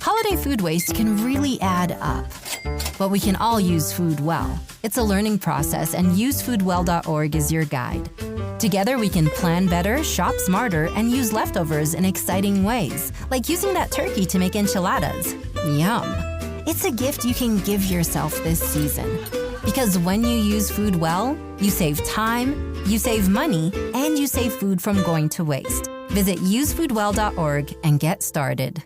Holiday food waste can really add up. But we can all use food well. It's a learning process, and usefoodwell.org is your guide. Together, we can plan better, shop smarter, and use leftovers in exciting ways, like using that turkey to make enchiladas. Yum. It's a gift you can give yourself this season. Because when you use food well, you save time, you save money, and you save food from going to waste. Visit usefoodwell.org and get started.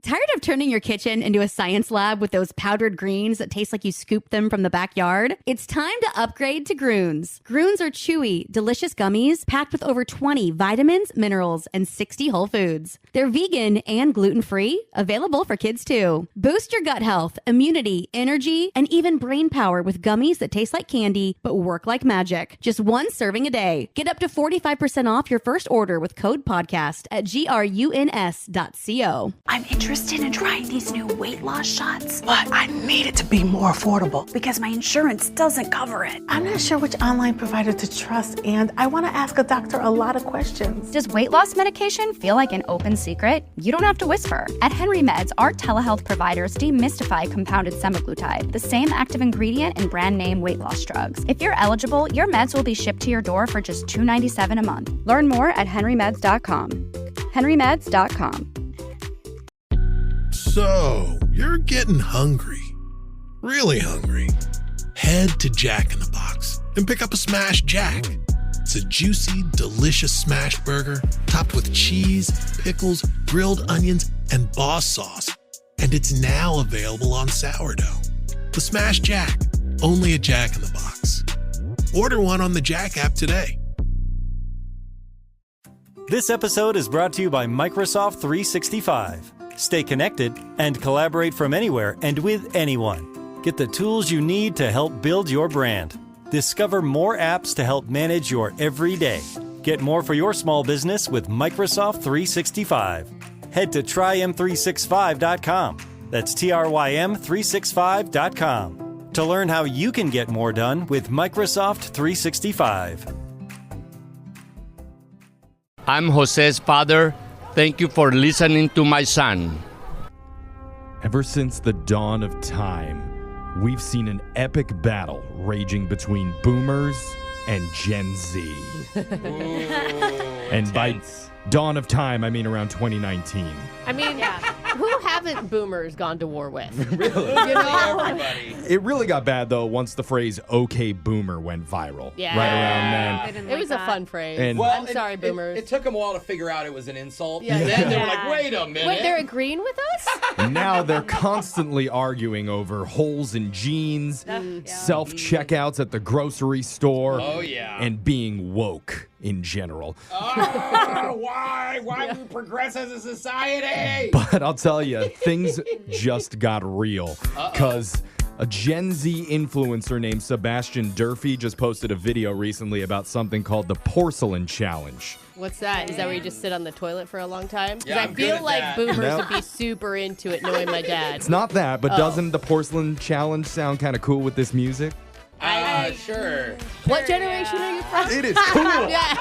Tired of turning your kitchen into a science lab with those powdered greens that taste like you scooped them from the backyard? It's time to upgrade to Groons. Groons are chewy, delicious gummies packed with over 20 vitamins, minerals, and 60 whole foods. They're vegan and gluten-free, available for kids too. Boost your gut health, immunity, energy, and even brain power with gummies that taste like candy but work like magic. Just one serving a day. Get up to 45% off your first order with code podcast at gruns.co. I'm interested in trying these new weight loss shots, but I need it to be more affordable because my insurance doesn't cover it. I'm not sure which online provider to trust, and I want to ask a doctor a lot of questions. Does weight loss medication feel like an open secret? You don't have to whisper. At Henry Meds, our telehealth providers demystify compounded semaglutide, the same active ingredient in brand name weight loss drugs. If you're eligible, your meds will be shipped to your door for just $2.97 a month. Learn more at henrymeds.com. henrymeds.com. So, you're getting hungry. Really hungry. Head to Jack in the Box and pick up a Smash Jack. It's a juicy, delicious smash burger topped with cheese, pickles, grilled onions, and boss sauce. And it's now available on sourdough. The Smash Jack, only at Jack in the Box. Order one on the Jack app today. This episode is brought to you by Microsoft 365. Stay connected and collaborate from anywhere and with anyone. Get the tools you need to help build your brand. Discover more apps to help manage your everyday. Get more for your small business with Microsoft 365. Head to trym365.com. That's trym365.com to learn how you can get more done with Microsoft 365. I'm Jose's father. Thank you for listening to my son. Ever since the dawn of time, we've seen an epic battle raging between boomers and Gen Z. And by dawn of time, I mean around 2019. I mean, who haven't boomers gone to war with? Really? You know? Everybody. It really got bad, though, once the phrase "okay, boomer" went viral. Yeah. Right around then. It was a fun phrase. And I'm sorry, boomers. It took them a while to figure out it was an insult. Yeah. And then they were like, wait a minute. Wait, they're agreeing with us? Now they're constantly arguing over holes in jeans, self-checkouts at the grocery store, and being woke in general. Why? Why we progress as a society? But I'll tell you, things just got real. Because a Gen Z influencer named Sebastian Durfee just posted a video recently about something called the Porcelain Challenge. What's that? Is that where you just sit on the toilet for a long time? Because Yeah, I feel like boomers No. would be super into it, knowing my dad. It's not that, but doesn't the Porcelain Challenge sound kind of cool with this music? Sure. What generation are you from? It is cool. Yeah.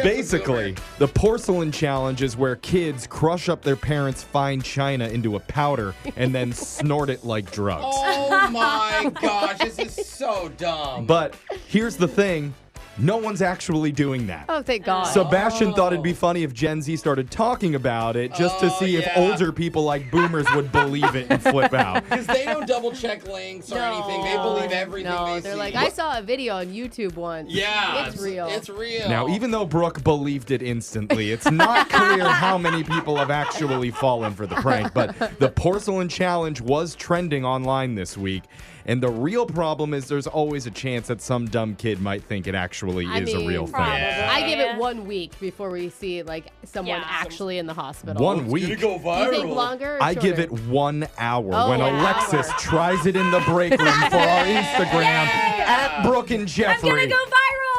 Basically, the Porcelain Challenge is where kids crush up their parents' fine china into a powder and then snort it like drugs. Oh my gosh, this is so dumb. But here's the thing. No one's actually doing that. Oh, thank God. Sebastian thought it'd be funny if Gen Z started talking about it just to see if older people like boomers would believe it and flip out. Because they don't double check links or anything. They believe everything they see. They're like, I saw a video on YouTube once. Yeah. It's real. It's real. Now, even though Brooke believed it instantly, it's not clear how many people have actually fallen for the prank. But the Porcelain Challenge was trending online this week. And the real problem is there's always a chance that some dumb kid might think it actually is a real thing. I give it 1 week before we see like someone actually in the hospital. 1 week? It's gonna go viral. You think longer or I give shorter? it 1 hour Oh, when 1 Alexis hour. tries it in the break room for our Instagram at Brooke and Jeffrey. I'm gonna go viral.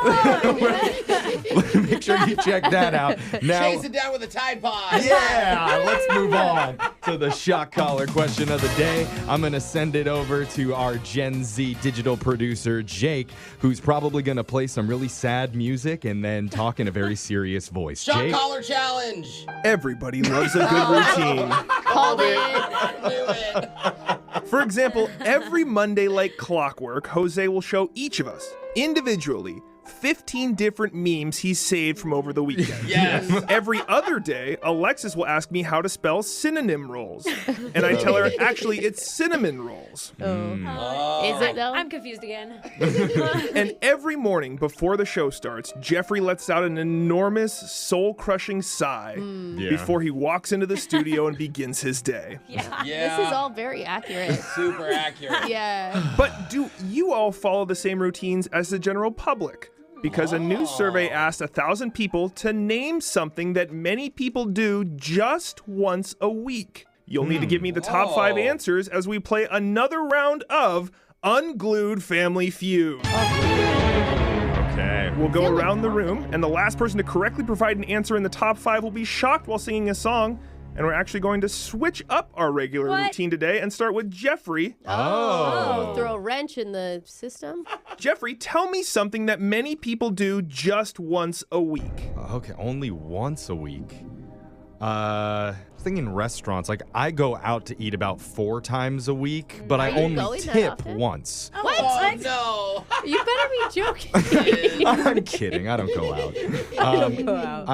Make sure you check that out. Now, Chase it down with a Tide Pod. yeah, let's move on to the shock collar question of the day. I'm going to send it over to our Gen Z digital producer, Jake, who's probably going to play some really sad music and then talk in a very serious voice. Shock Jake? collar challenge. Everybody loves a good routine. Called it. I knew it. For example, every Monday like clockwork, Jose will show each of us individually 15 different memes he's saved from over the weekend. Yes. Every other day, Alexis will ask me how to spell synonym rolls. And I tell her, actually, it's cinnamon rolls. Is it though? I'm confused again. And every morning before the show starts, Jeffrey lets out an enormous, soul-crushing sigh before he walks into the studio and begins his day. Yeah. This is all very accurate. Super accurate. Yeah. But do you all follow the same routines as the general public? Because a new survey asked 1,000 people to name something that many people do just once a week. You'll need to give me the top 5 answers as we play another round of Unglued Family Feud. Okay. We'll go around the room, and the last person to correctly provide an answer in the top 5 will be shocked while singing a song. And we're actually going to switch up our regular routine today and start with Jeffrey. Oh, throw a wrench in the system? Jeffrey, tell me something that many people do just once a week. Okay, only once a week. I was thinking restaurants. Like, I go out to eat about 4 times a week, but I only tip once. What? Oh, no. You better be joking. I'm kidding. I don't go out. don't go out.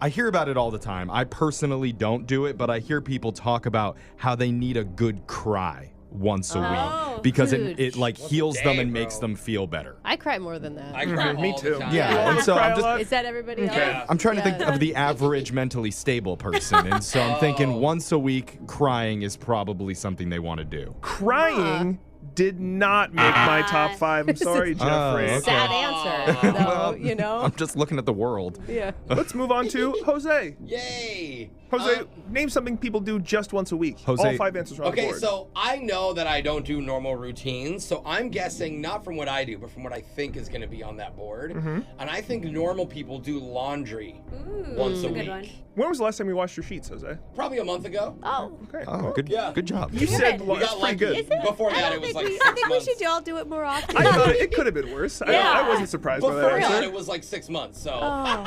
I hear about it all the time. I personally don't do it, but I hear people talk about how they need a good cry once a week because it like heals them and makes them feel better. I cry more than that. I cry all the time. Yeah, and so I'm just Is that everybody else? I'm trying to think of the average mentally stable person, and so I'm thinking once a week crying is probably something they want to do. Crying did not make my top 5. I'm sorry, Jeffrey. Okay. Sad answer. Well, you know? I'm just looking at the world. Yeah. Let's move on to Jose. Yay. Jose, name something people do just once a week. Jose. All 5 answers are on the Okay, board. so I know that I don't do normal routines, so I'm guessing not from what I do, but from what I think is going to be on that board. And I think normal people do laundry once a week. One. When was the last time you washed your sheets, Jose? Probably a month ago. Oh. Okay. Oh, good job. You said We that's got pretty lucky. good. Before that, it was like 6 I think we months. should all do it more often. I thought it could have been worse. I wasn't surprised by Before that that, answer. it was like 6 months, so.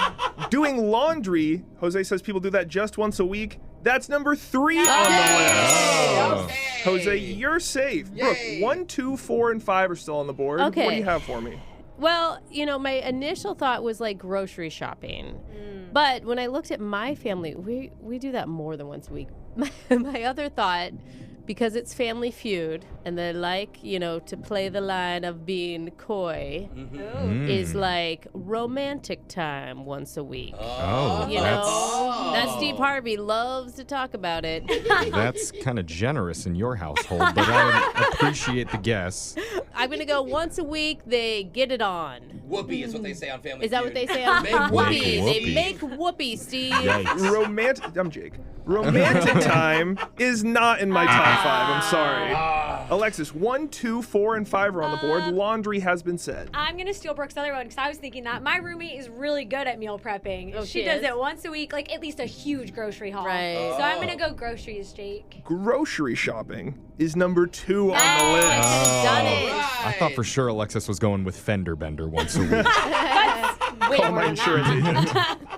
Doing laundry, Jose says people do that just once a week. That's number 3 on the list. Okay. Jose, you're safe. Yay. Brooke, 1, 2, 4, and 5 are still on the board. Okay. What do you have for me? Well, you know, my initial thought was like grocery shopping. But when I looked at my family, we do that more than once a week. My other thought, because it's Family Feud and they like, you know, to play the line of being coy, is like romantic time once a week. You know, that Steve Harvey loves to talk about it. That's kind of generous in your household, but I appreciate the guess. I'm going to go once a week, they get it on. Whoopee is what they say on Family Is that Feud. what they say on Make Whoopee? whoopee. They make whoopee, Steve. Yikes. I'm Jake. Romantic time is not in my top 5. I'm sorry. Alexis, 1, 2, 4, and 5 are on the board. Laundry has been said. I'm going to steal Brooke's other one because I was thinking that my roommate is really good at meal prepping. Oh, she she does is? it once a week, like at least a huge grocery haul. Right. So I'm going to go groceries, Jake. Grocery shopping is number 2 on the list. Done it. I thought for sure Alexis was going with fender bender once a week. Call my insurance agent.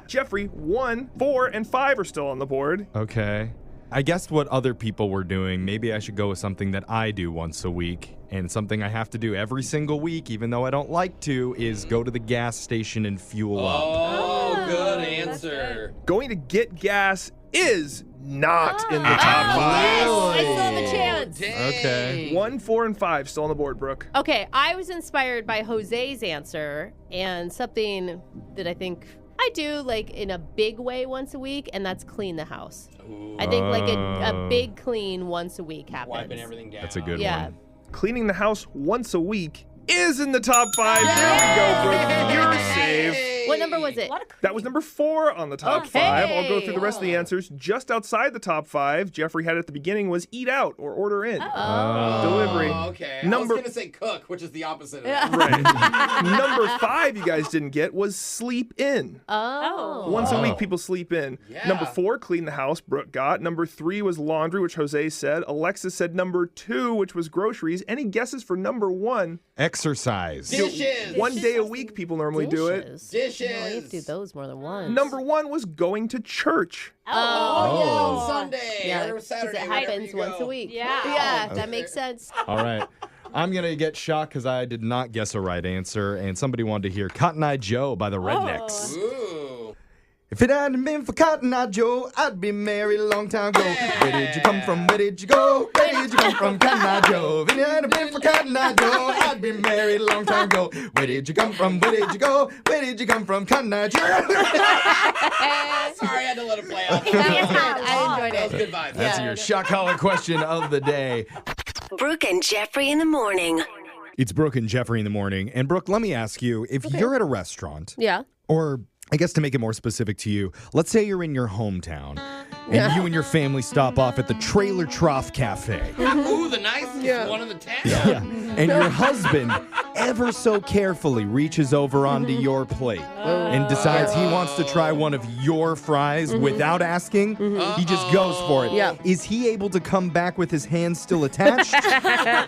Jeffrey, 1, 4, and 5 are still on the board. Okay. I guessed what other people were doing. Maybe I should go with something that I do once a week. And something I have to do every single week, even though I don't like to, is go to the gas station and fuel up. Oh, good answer. Going to get gas is not in the top 5. I still have a chance. Okay. 1, 4, and 5 still on the board, Brooke. Okay, I was inspired by Jose's answer and something that I think I do like in a big way once a week, and that's clean the house. I think like a big clean once a week happens. Wiping everything down. That's a good Yeah. one. Cleaning the house once a week is in the top 5. There we go, Brooke. You're safe. What number was it? That was number 4 on the top 5. I'll go through the rest of the answers. Just outside the top 5, Jeffrey had at the beginning was eat out or order in. Delivery. Okay. I was going to say cook, which is the opposite of that. Right. Number 5 you guys didn't get was sleep in. Once a week people sleep in. Yeah. Number 4, clean the house, Brooke got. Number 3 was laundry, which Jose said. Alexis said number 2, which was groceries. Any guesses for number 1? Exercise. Dishes. 1 day a week people normally do it. Dishes. You have to do those more than once. Number 1 was going to church. Yeah, on Sunday Yeah, or 'cause Saturday. it wherever happens you once go. a week. Yeah. That makes sense. All right. I'm going to get shocked because I did not guess a right answer, and somebody wanted to hear Cotton Eye Joe by the Rednecks. Ooh. If it hadn't been for Cotton Eye Joe, I'd be married a long time ago. Where did you come from? Where did you go? Where did you come from, Cotton Eye Joe? If it hadn't been for Cotton Eye Joe, I'd be married a long time ago. Where did you come from? Where did you go? Where did you come from, Cotton Eye Joe? Sorry, I had to let it play out. That was good. I enjoyed That was it. good vibes. That's your shock collar question of the day. Brooke and Jeffrey in the morning. It's Brooke and Jeffrey in the morning. And Brooke, let me ask you, if you're at a restaurant, Yeah. or I guess to make it more specific to you, let's say you're in your hometown and you and your family stop off at the Trailer Trough Cafe. Ooh, the nicest one in the town. And your husband ever so carefully reaches over onto your plate and decides he wants to try one of your fries without asking. He just goes for it. Yeah. Is he able to come back with his hands still attached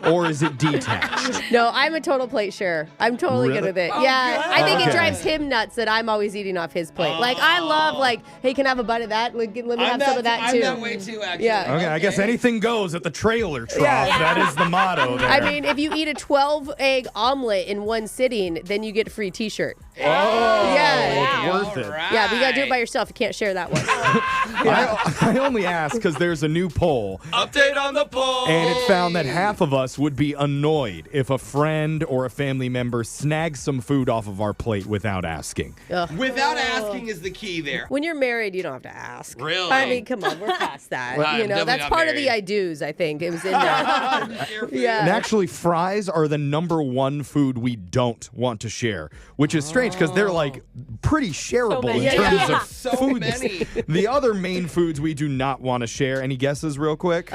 or is it detached? No, I'm a total plate sharer. I'm totally good Really? with it. Yeah. I think it Okay. drives him nuts that I'm always eating off his plate. Like, I love, hey, can I have a bite of that? Let me have some of that, too. I'm that way, too, actually. Yeah. Okay, I guess anything goes at the Trailer Trough. That is the motto there. I mean, if you eat a 12-egg omelet in one sitting, then you get a free T-shirt. Oh, Yeah. it's worth it. Yeah, but you gotta do it by yourself. You can't share that one. I only ask because there's a new poll, Update on the poll. and it found that half of us would be annoyed if a friend or a family member snags some food off of our plate without asking. Without asking is the key there. When you're married, you don't have to ask. Really? I mean, come on, we're past that. Well, I'm that's definitely not part of the married. I do's, I think. It was in there. Yeah. And actually, fries are the number one food we don't want to share, which is strange because they're like pretty shareable in many. terms Yeah. of So foods. many. The other main foods we do not want to share. Any guesses, real quick?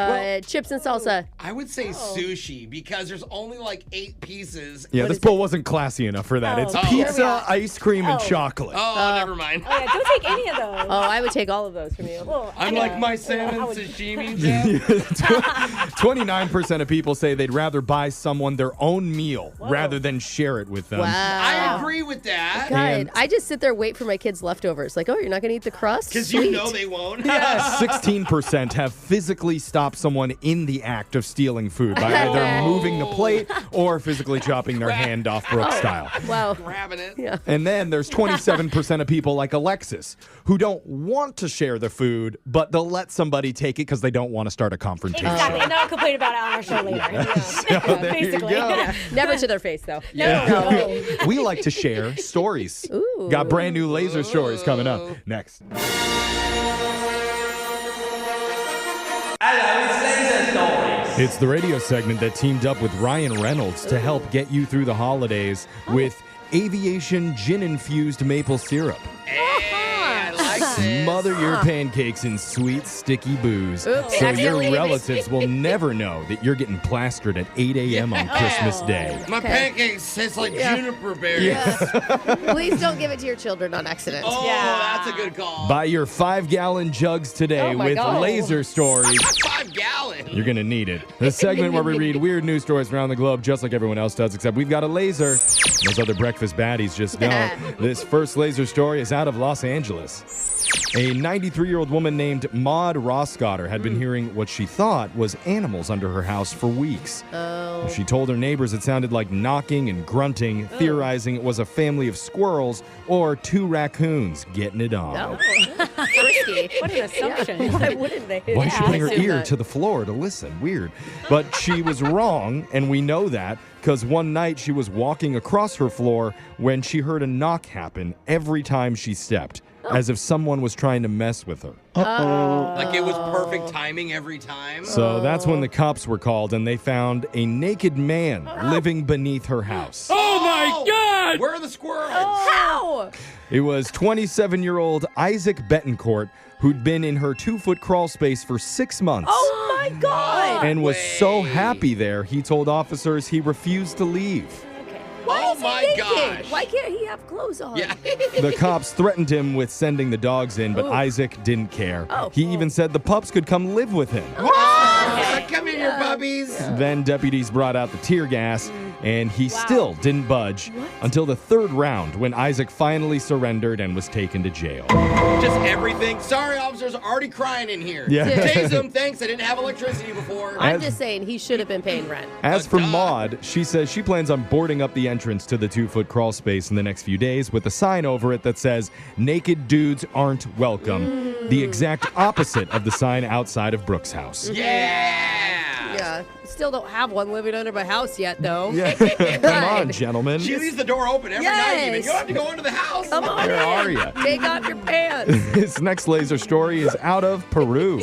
Chips and salsa. I would say sushi because there's only like 8 pieces. Yeah, this poll wasn't classy enough for that. It's pizza, ice cream, and chocolate. Oh, never mind. Oh, yeah, don't take any of those. Oh, I would take all of those from you. Well, I'm I like mean, my salmon sashimi, Jeff. 29% of people say they'd rather buy someone their own meal rather than share it with them. I agree with that. God, I just sit there wait for my kids' leftovers. Like, oh, you're not going to eat the crust? Because Sweet. you know they won't. 16% have physically stopped someone in the act of stealing food by either moving the plate or physically chopping their hand off Brooke style. Wow. Grabbing it. Yeah. And then there's 27% of people like Alexis who don't want to share the food, but they'll let somebody take it because they don't want to start a confrontation. Exactly. And not complain about it on our show later. So there you Basically. go. Yeah. Never to their face, though. No. We like to share stories. Ooh. Got brand new laser stories coming up next. It's the radio segment that teamed up with Ryan Reynolds to help get you through the holidays with Aviation Gin-infused maple syrup. I like this. Smother your pancakes in sweet, sticky booze Oops, so your accidentally. relatives will never know that you're getting plastered at 8 a.m. on Christmas Day. My pancakes taste like juniper berries. Please don't give it to your children on accident. Oh, that's a good call. Buy your 5-gallon jugs today Oh my with God. laser stories. 5 gallons. You're going to need it. The segment where we read weird news stories around the globe just like everyone else does, except we've got a laser. Those other breakfast baddies just don't. This first laser story is out of Los Angeles. A 93-year-old woman named Maud Rosscotter had been hearing what she thought was animals under her house for weeks. Oh. She told her neighbors it sounded like knocking and grunting, theorizing it was a family of squirrels or 2 raccoons getting it on. Risky. What an assumption. Why wouldn't they? Why she putting her assume ear that. to the floor to listen? Weird. But she was wrong, and we know that because one night she was walking across her floor when she heard a knock happen every time she stepped, as if someone was trying to mess with her. Like it was perfect timing every time. So that's when the cops were called, and they found a naked man living beneath her house. Oh my God! Where are the squirrels? How? No! It was 27-year-old Isaac Betancourt who'd been in her 2-foot crawl space for 6 months. Oh, my God! And was so happy there, he told officers he refused to leave. Why is he naked? gosh. Why can't he have clothes on? Yeah. The cops threatened him with sending the dogs in, but Ooh. Isaac didn't care. Oh. He even said the pups could come live with him. Come in here, puppies. Then deputies brought out the tear gas, and he still didn't budge until the third round when Isaac finally surrendered and was taken to jail. Just everything. Sorry, officers are already crying in here. Yeah. Tase them. Thanks. I didn't have electricity before. I'm just saying he should have been paying rent. As for Maud, she says she plans on boarding up the entrance to the 2-foot crawl space in the next few days with a sign over it that says, "Naked dudes aren't welcome." The exact opposite of the sign outside of Brooke's house. Yeah. Still don't have one living under my house yet, though. Yeah. Come on, gentlemen. She leaves the door open every night even. You don't have to go into the house. Come on Where are ya? Take off your pants. This next laser story is out of Peru.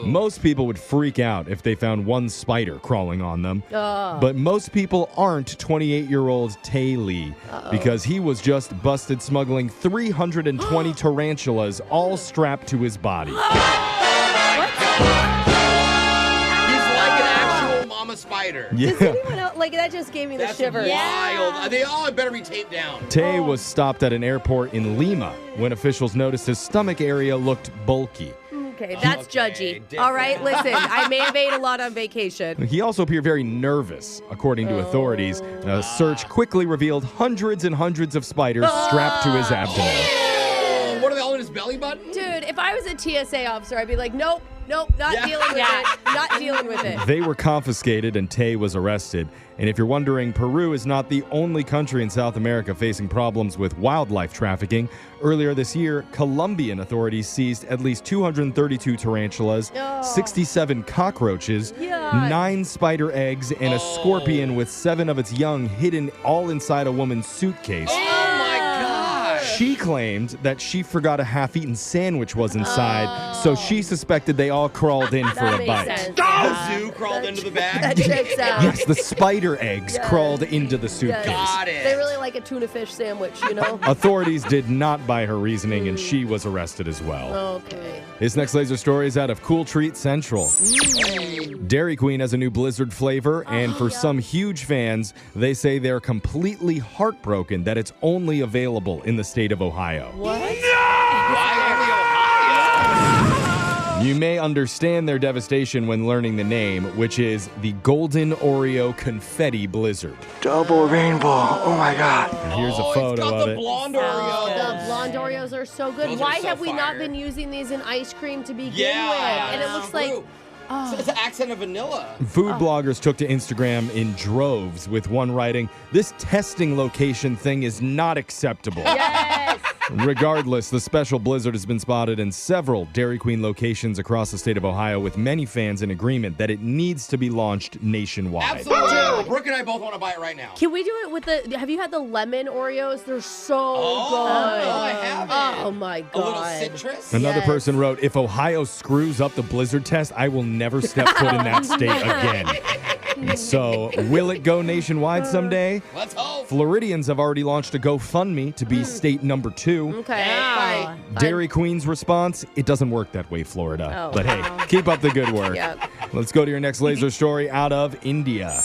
Most people would freak out if they found one spider crawling on them. But most people aren't 28-year-old Tae Lee because he was just busted smuggling 320 tarantulas all strapped to his body. Mama spider. Yeah. Does anyone else, like, that just gave me the That's shivers. wild. They all better be taped down. Tae was stopped at an airport in Lima when officials noticed his stomach area looked bulky. Okay, that's judgy. All right, listen, I may have ate a lot on vacation. He also appeared very nervous, according to authorities. A search quickly revealed hundreds and hundreds of spiders strapped to his abdomen. What are they all in his belly button? Dude, if I was a TSA officer, I'd be like, nope, not dealing with it. Not dealing with it. They were confiscated and Tae was arrested. And if you're wondering, Peru is not the only country in South America facing problems with wildlife trafficking. Earlier this year, Colombian authorities seized at least 232 tarantulas, 67 cockroaches, 9 spider eggs, and a scorpion with 7 of its young hidden all inside a woman's suitcase. Oh my gosh. She claimed that she forgot a half-eaten sandwich was inside, so she suspected they all crawled in for a bite. The zoo crawled into the bag. That checks out. Yes, the spider eggs crawled into the suitcase. Got it. They really like a tuna fish sandwich, you know? Authorities did not buy her reasoning, and she was arrested as well. Okay. This next laser story is out of Cool Treat Central. Dairy Queen has a new Blizzard flavor, and for some huge fans, they say they're completely heartbroken that it's only available in the state of Ohio. What? Why only Ohio? You may understand their devastation when learning the name, which is the Golden Oreo Confetti Blizzard. Double rainbow. Oh my God. And here's a It's photo got of the it. blonde Oreo. The blonde Oreos are so good. Those are Why so have we not fire. been using these in ice cream to begin Yeah. with? And it looks like... True. It's an accent of vanilla. Food bloggers took to Instagram in droves, with one writing, "This testing location thing is not acceptable." Yes! Regardless, the special blizzard has been spotted in several Dairy Queen locations across the state of Ohio, with many fans in agreement that it needs to be launched nationwide. Absolutely. Brooke and I both want to buy it right now. Can we do it with the... Have you had the lemon Oreos? They're so good. I haven't. Oh, my God. A little citrus. Another person wrote, "If Ohio screws up the blizzard test, I will never step foot in that state again." So, will it go nationwide someday? Let's hope. Floridians have already launched a GoFundMe to be state number 2. Okay, fine. Dairy Queen's response, "It doesn't work that way, Florida." Oh, but wow. hey, keep up the good work. Yep. Let's go to your next laser story out of India.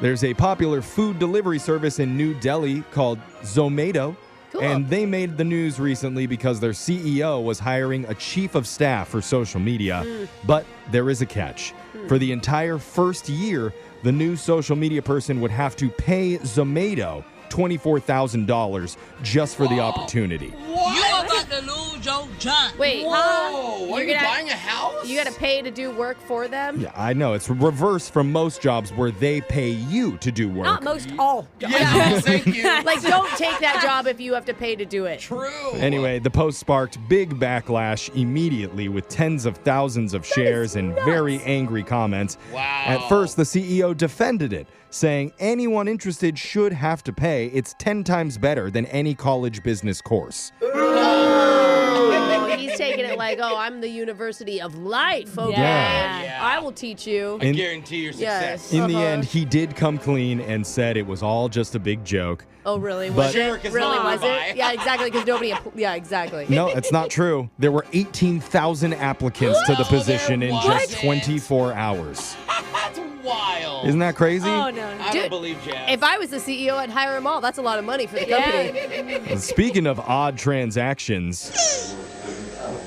There's a popular food delivery service in New Delhi called Zomato. Cool. And they made the news recently because their CEO was hiring a chief of staff for social media. But there is a catch. For the entire first year, the new social media person would have to pay Zomato $24,000 just for the opportunity. What? You about to lose your job. Wait, Whoa. What, are you gonna- buying a house? You got to pay to do work for them? Yeah, I know. It's reverse from most jobs where they pay you to do work. Not most all. Yeah, thank you. Like, don't take that job if you have to pay to do it. True. Anyway, the post sparked big backlash immediately with tens of thousands of shares and very angry comments. Wow. At first, the CEO defended it, saying anyone interested should have to pay. It's 10 times better than any college business course. Oh, he's he's taking it like, oh, I'm the University of Life, okay? Yeah. I will teach you. I guarantee your success. In the end, he did come clean and said it was all just a big joke. Oh, really? But- Was it? Really, was it? Yeah, exactly, because nobody... Yeah, exactly. No, it's not true. There were 18,000 applicants to the position in just 24 hours. That's wild. Isn't that crazy? Oh, no. I don't believe Jazz. If I was the CEO, I'd hire them all. That's a lot of money for the company. Speaking of odd transactions,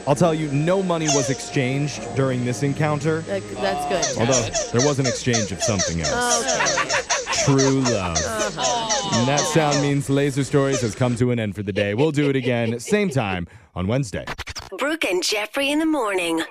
I'll tell you, no money was exchanged during this encounter. That's good. Although there was an exchange of something else. True love. And that sound means Laser Stories has come to an end for the day. We'll do it again, same time on Wednesday. Brooke and Jeffrey in the morning.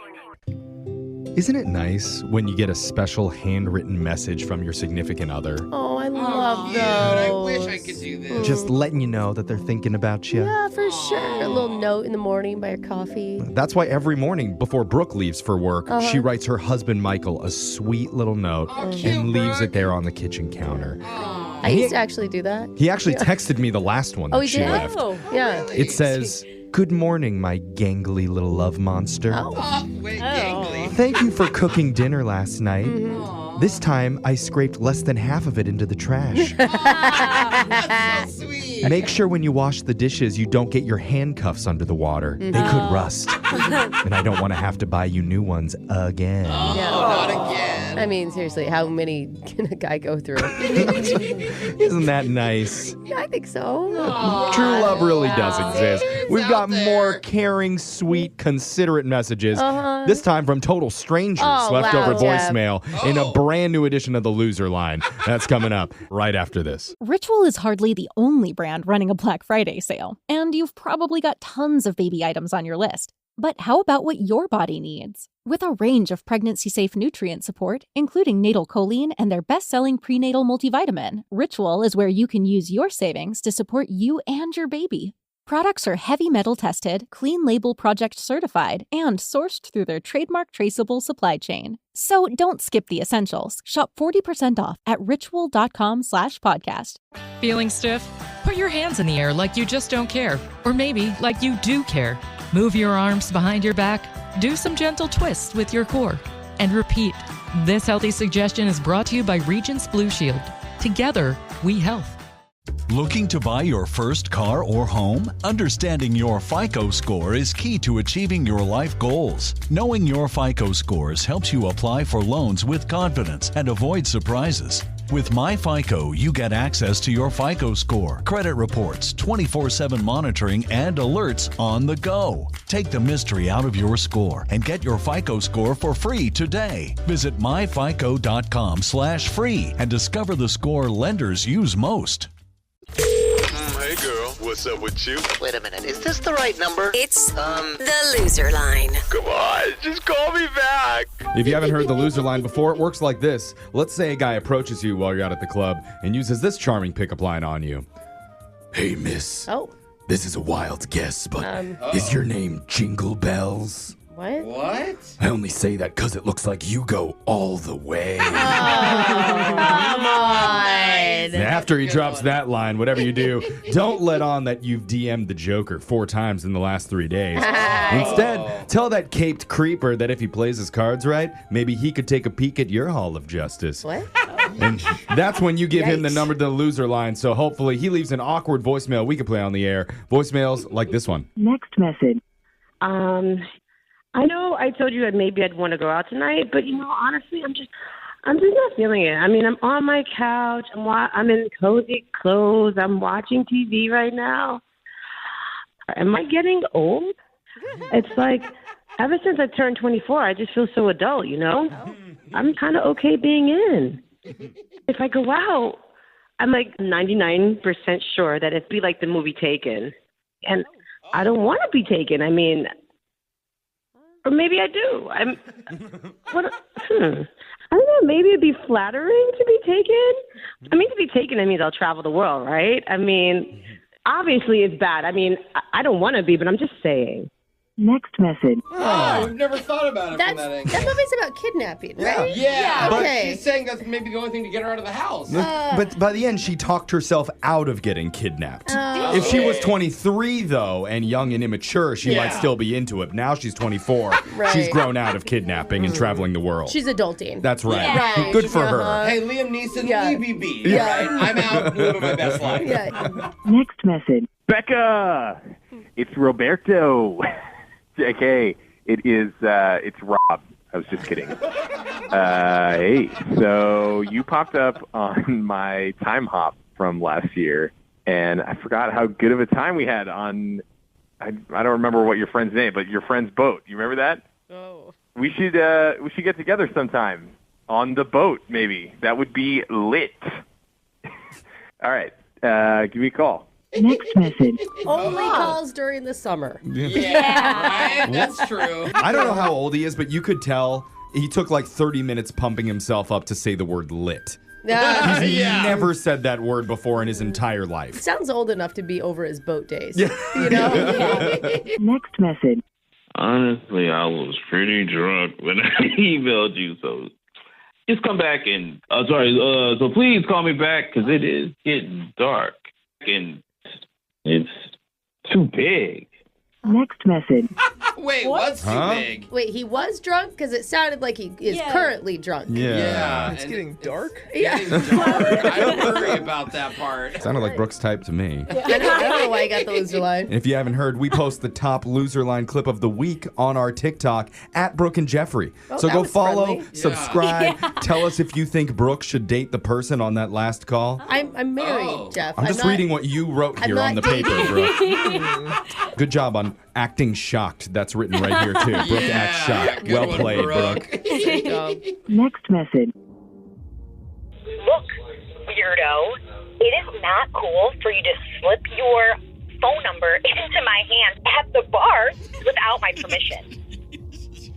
Isn't it nice when you get a special handwritten message from your significant other? Oh, I love those. I wish I could do this. Just letting you know that they're thinking about you. Yeah, for sure. A little note in the morning by your coffee. That's why every morning before Brooke leaves for work, she writes her husband Michael a sweet little note and leaves it there on the kitchen counter. I used to actually do that. He actually texted me the last one that he she did? left. Oh, yeah. It says, "Good morning, my gangly little love monster. Thank you for cooking dinner last night. This time, I scraped less than half of it into the trash. That's so sweet. Make sure when you wash the dishes, you don't get your handcuffs under the water. They could rust. And I don't want to have to buy you new ones again." Not again. I mean, seriously, how many can a guy go through? Isn't that nice? Yeah, I think so. True love really does exist. We've got more caring, sweet, considerate messages. This time from total strangers left over voicemail in a brand new edition of the Loser Line. That's coming up right after this. Ritual is hardly the only brand running a Black Friday sale, and you've probably got tons of baby items on your list. But how about what your body needs? With a range of pregnancy-safe nutrient support, including natal choline and their best-selling prenatal multivitamin, Ritual is where you can use your savings to support you and your baby. Products are heavy metal tested, clean label project certified, and sourced through their trademark traceable supply chain. So don't skip the essentials. Shop 40% off at ritual.com/podcast. Feeling stiff? Put your hands in the air like you just don't care. Or maybe like you do care. Move your arms behind your back. Do some gentle twists with your core. And repeat. This healthy suggestion is brought to you by Regence Blue Shield. Together, we health. Looking to buy your first car or home? Understanding your FICO score is key to achieving your life goals. Knowing your FICO scores helps you apply for loans with confidence and avoid surprises. With MyFICO, you get access to your FICO score, credit reports, 24/7 monitoring, and alerts on the go. Take the mystery out of your score and get your FICO score for free today. Visit myfico.com/free and discover the score lenders use most. Hey girl, what's up with you? Wait a minute, is this the right number? It's the Loser Line. Come on, just call me back. If you haven't heard the Loser Line before, it works like this. Let's say a guy approaches you while you're out at the club and uses this charming pickup line on you. "Hey, miss. Oh. This is a wild guess, but is your name Jingle Bells?" What? I only say that because it looks like you go all the way. Come on. And after he drops that line, whatever you do, don't let on that you've DM'd the Joker 4 times in the last 3 days. Instead, tell that caped creeper that if he plays his cards right, maybe he could take a peek at your Hall of Justice. What? And that's when you give him the number to the Loser Line, so hopefully he leaves an awkward voicemail we can play on the air. Voicemails like this one. Next message. I know I told you that maybe I'd want to go out tonight, but honestly, I'm just not feeling it. I mean, I'm on my couch. I'm in cozy clothes. I'm watching TV right now. Am I getting old? It's like ever since I turned 24, I just feel so adult. I'm kind of okay being in. If I go out, I'm like 99% sure that it'd be like the movie Taken, and I don't want to be taken. I mean. Or maybe I do. I don't know. Maybe it'd be flattering to be taken. I mean, to be taken, that means I'll travel the world, right? I mean, obviously it's bad. I mean, I don't want to be, but I'm just saying. Next message. Oh, we've never thought about it from that angle. That movie's about kidnapping, right? Yeah, but okay. she's saying that's maybe the only thing to get her out of the house. But by the end, she talked herself out of getting kidnapped. Oh. If she was 23, though, and young and immature, she might still be into it. Now she's 24. Right. She's grown out of kidnapping and traveling the world. She's adulting. That's right. Yeah. Right. Good for her. Hey, Liam Neeson, EBB. Yeah. Right? I'm out living my best life. Next message. Becca, it's Roberto. JK, it's Rob. I was just kidding. Hey, so you popped up on my time hop from last year, and I forgot how good of a time we had on, I don't remember what your friend's name, but your friend's boat. You remember that? Oh. We should get together sometime on the boat, maybe. That would be lit. All right, give me a call. Next message. Only calls during the summer. Yeah, right? That's true. I don't know how old he is, but you could tell he took like 30 minutes pumping himself up to say the word lit. He's never said that word before in his entire life. Sounds old enough to be over his boat days. Yeah. You know? Next message. Honestly, I was pretty drunk when I emailed you, so just come back and, so please call me back because it is getting dark and it's too big. Next message. Wait, what's too big? Wait, he was drunk? Because it sounded like he is currently drunk. Yeah. It's getting dark? Yeah. I don't worry about that part. Sounded like Brooke's type to me. I don't know why I got the loser line. And if you haven't heard, we post the top loser line clip of the week on our TikTok at Brooke and Jeffrey. Oh, so that go was follow, friendly. subscribe, tell us if you think Brooke should date the person on that last call. I'm married, Jeff. I'm just reading what you wrote here on the paper, Brooke. Good job on acting shocked. That's written right here, too. Brooke acts shocked. good Well one, played, Brooke. Brooke. Next message. Look, weirdo, it is not cool for you to slip your phone number into my hand at the bar without my permission.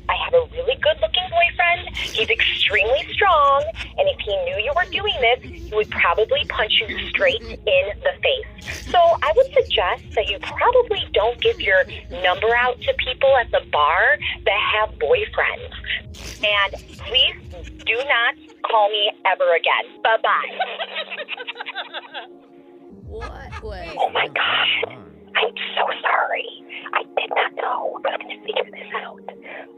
I have a really good-looking boyfriend. He's extremely strong, and if he knew you were doing this, he would probably punch you straight in the face. So I would suggest that you probably don't give your number out to people at the bar that have boyfriends. And please do not call me ever again. Bye-bye. What? Wait. Oh, my gosh. I'm so sorry. I did not know. I was going to figure this out.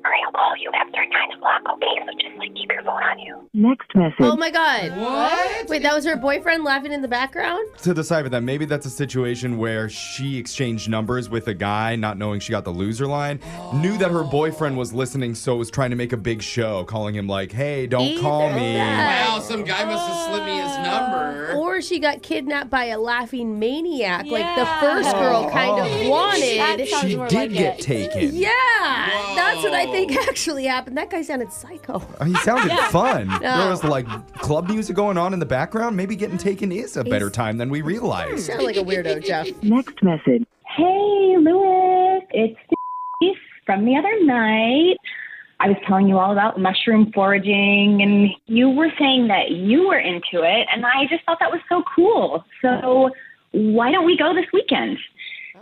All right, I'll call you after 9 o'clock, okay? So just, keep your phone on you. Next message. Oh, my God. What? Wait, that was her boyfriend laughing in the background? To decipher that, maybe that's a situation where she exchanged numbers with a guy, not knowing she got the loser line, knew that her boyfriend was listening, so was trying to make a big show, calling him like, hey, don't call me. Wow, some guy must have slipped me his number. Or she got kidnapped by a laughing maniac, like the first girl kind of wanted. She did get taken. Yeah, that's what I think actually happened. That guy sounded psycho. He sounded fun. No. There was like club music going on in the background. Maybe getting taken is a better time than we You realized. sound like a weirdo, Jeff. Next message. Hey, Louis. It's Steve from the other night. I was telling you all about mushroom foraging, and you were saying that you were into it, and I just thought that was so cool. So why don't we go this weekend?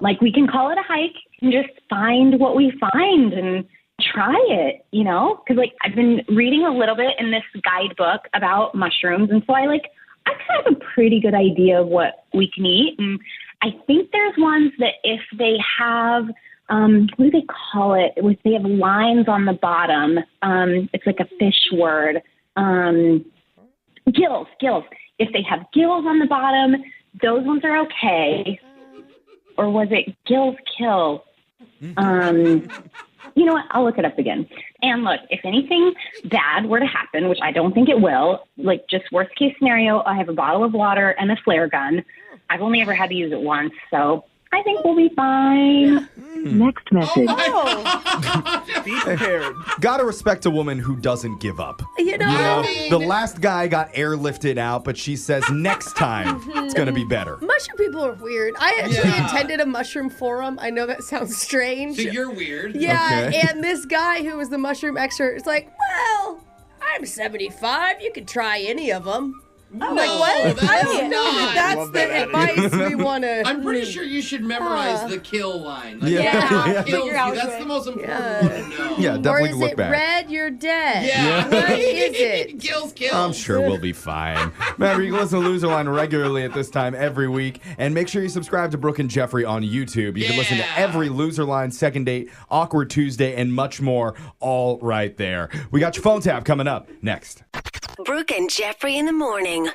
Like, we can call it a hike and just find what we find and try it, you know? Because, I've been reading a little bit in this guidebook about mushrooms, and so I kind of have a pretty good idea of what we can eat. And I think there's ones that if they have, what do they call it? If they have lines on the bottom, it's like a fish word. Gills. If they have gills on the bottom, those ones are okay. Or was it gills kill? You know what? I'll look it up again. And look, if anything bad were to happen, which I don't think it will, just worst case scenario, I have a bottle of water and a flare gun. I've only ever had to use it once, so I think we'll be fine. Next message. Be prepared. Gotta respect a woman who doesn't give up. You know, the last guy got airlifted out, but she says next time it's gonna be better. mushroom people are weird. I actually attended a mushroom forum. I know that sounds strange. So you're weird. Yeah, Okay. and this guy who was the mushroom expert is like, well, I'm 75. You could try any of them. No, Like, what? that's I don't know not. that Love that's that the advice we want to. I'm pretty sure you should memorize the kill line. Like, Yeah. if it kills Figure you, out that's what- the most important one to know. Yeah, Or definitely is look it back. red? You're dead. Yeah. What is it? Kills. I'm sure we'll be fine. Remember, you can listen to Loser Line regularly at this time every week. And make sure you subscribe to Brooke and Jeffrey on YouTube. You can listen to every Loser Line, Second Date, Awkward Tuesday, and much more all right there. We got your phone tap coming up next. Brooke and Jeffrey in the morning.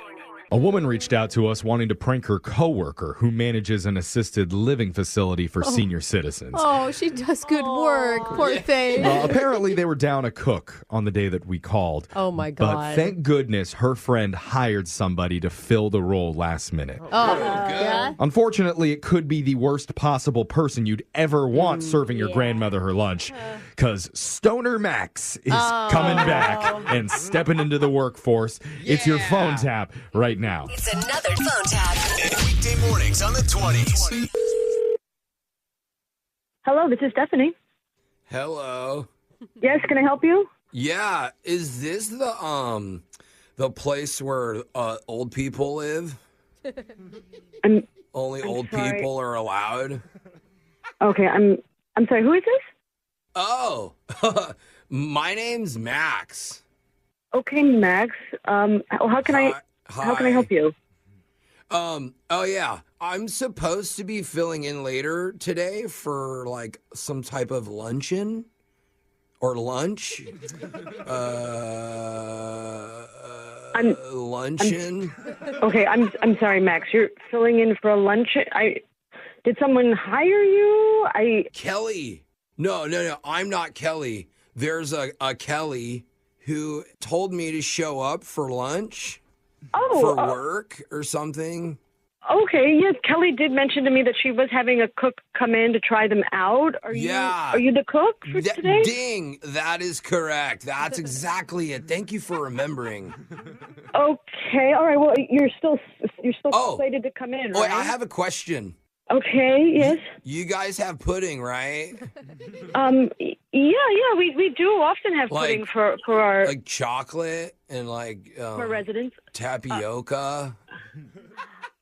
A woman reached out to us wanting to prank her coworker who manages an assisted living facility for senior citizens. Oh, she does good work. Poor thing. Apparently, they were down a cook on the day that we called. Oh, my But God. thank goodness her friend hired somebody to fill the role last minute. Oh, yeah. Unfortunately, it could be the worst possible person you'd ever want serving your grandmother her lunch, because Stoner Max is coming back and stepping into the workforce. It's your phone tap right now. It's another phone tap. Weekday mornings on the 20s. Hello, this is Stephanie. Hello. Yes, can I help you? Yeah, is this the place where old people live? Only I'm old sorry. people are allowed? Okay, I'm sorry. Who is this? Oh, my name's Max. Okay, Max. How can I help you? Oh yeah, I'm supposed to be filling in later today for like some type of luncheon or lunch. Luncheon. Okay, I'm sorry, Max. You're filling in for a lunch. Did someone hire you? Kelly. No, I'm not Kelly. There's a Kelly who told me to show up for lunch. For work or something. Okay, yes. Kelly did mention to me that she was having a cook come in to try them out. Are you the cook for today? Ding, that is correct. That's exactly it. Thank you for remembering. Okay, all right. Well, you're still slated to come in, Oh, right? I have a question. Okay, yes. You guys have pudding, right? Yeah, we do often have pudding for our like chocolate and like for residents. Tapioca.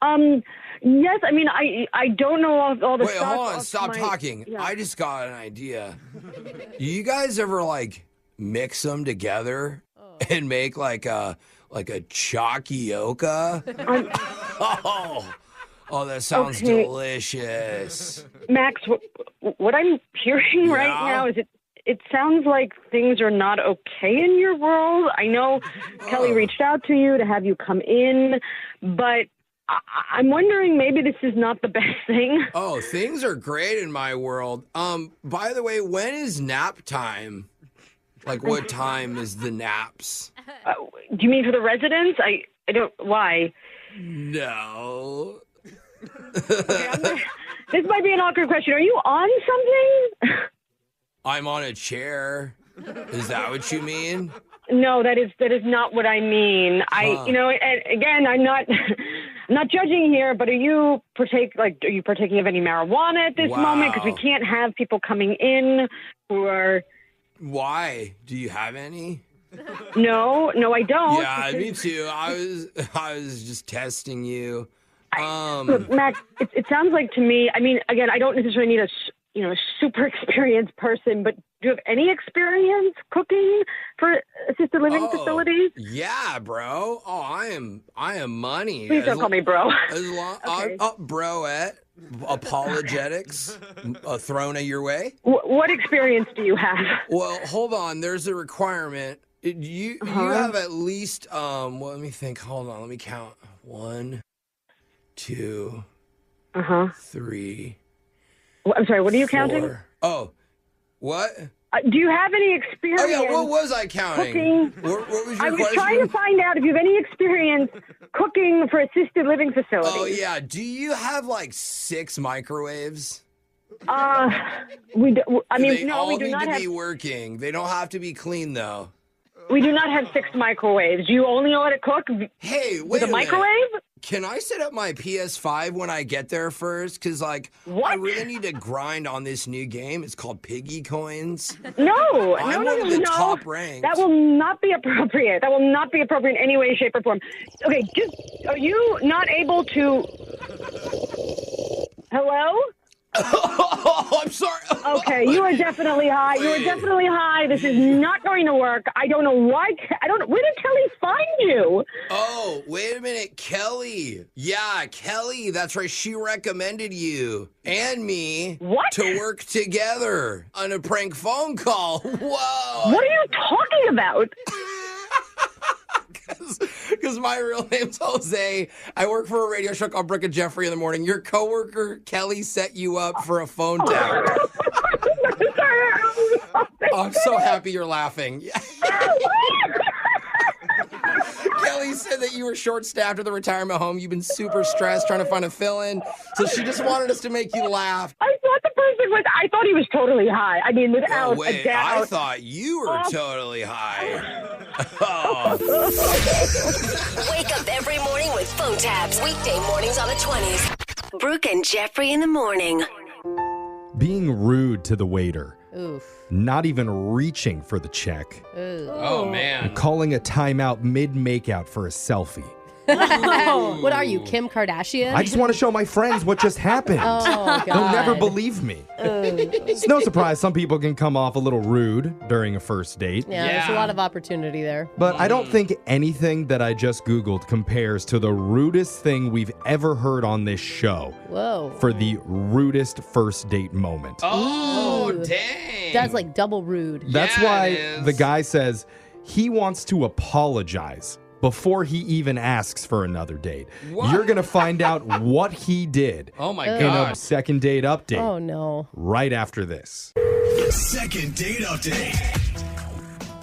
Yes, I mean I don't know all the Wait, stuff. hold on, stop talking. Yeah. I just got an idea. You guys ever like mix them together and make like a chocioca? Oh, that sounds delicious. Max, what I'm hearing right now is it sounds like things are not okay in your world. I know Kelly reached out to you to have you come in, but I'm wondering maybe this is not the best thing. Oh, things are great in my world. By the way, when is nap time? Like, what time is the naps? Do you mean for the residents? I don't. Why? No. This might be an awkward question. Are you on something? I'm on a chair. Is that what you mean? No, that is not what I mean. And again, I'm not judging here, but are you partaking of any marijuana at this moment? Because we can't have people coming in who are. Why? Do you have any? No, I don't. Yeah, me too. I was just testing you. Look, Max, it sounds like to me. I mean, again, I don't necessarily need a super experienced person, but do you have any experience cooking for assisted living facilities? Yeah, bro. Oh, I am money. Please don't call me bro. As long, Okay. broette, apologetics thrown at your way. What experience do you have? Well, hold on. There's a requirement. You have at least let me think. Hold on. Let me count. 1, 2, 3. I'm sorry, what are you 4. counting? Oh, what? Do you have any experience? Oh, yeah, what was I counting? Cooking? What was your I was question? trying to find out if you have any experience cooking for assisted living facilities. Oh, yeah. Do you have like 6 microwaves? We do. I mean, They no, all we do need not to have. be working. They don't have to be clean, though. We do not have fixed microwaves. Do you only know how to cook Hey, wait with a minute. microwave? Can I set up my PS5 when I get there first? Because, I really need to grind on this new game. It's called Piggy Coins. No, I'm no, one of the no. top ranked. That will not be appropriate. That will not be appropriate in any way, shape, or form. Okay, are you not able to... Hello? Oh, I'm sorry. Okay, you are definitely high. You are definitely high. This is not going to work. I don't know why. Where did Kelly find you? Oh, wait a minute. Kelly. Yeah, Kelly. That's right. She recommended you and me to work together on a prank phone call. Whoa. What are you talking about? Because my real name's Jose. I work for a radio show called Brooke and Jeffrey in the morning. Your coworker, Kelly, set you up for a phone tap. Oh, I'm so happy you're laughing. Kelly said that you were short-staffed at the retirement home. You've been super stressed trying to find a fill-in. So she just wanted us to make you laugh. I thought he was totally high. I mean, without a doubt. I thought you were totally high. Oh. Wake up every morning with phone taps. Weekday mornings on the 20s. Brooke and Jeffrey in the morning. Being rude to the waiter. Oof. Not even reaching for the check. Oh, man. And calling a timeout mid-makeout for a selfie. What are you, Kim Kardashian? I just want to show my friends what just happened. Oh, God. They'll never believe me. It's no surprise some people can come off a little rude during a first date. Yeah, there's a lot of opportunity there. But I don't think anything that I just Googled compares to the rudest thing we've ever heard on this show. Whoa. For the rudest first date moment. Oh, dang. That's like double rude. That's why the guy says he wants to apologize before he even asks for another date. What? You're going to find out what he did Oh, my in God. a second date update Oh, no. right after this. Second date update.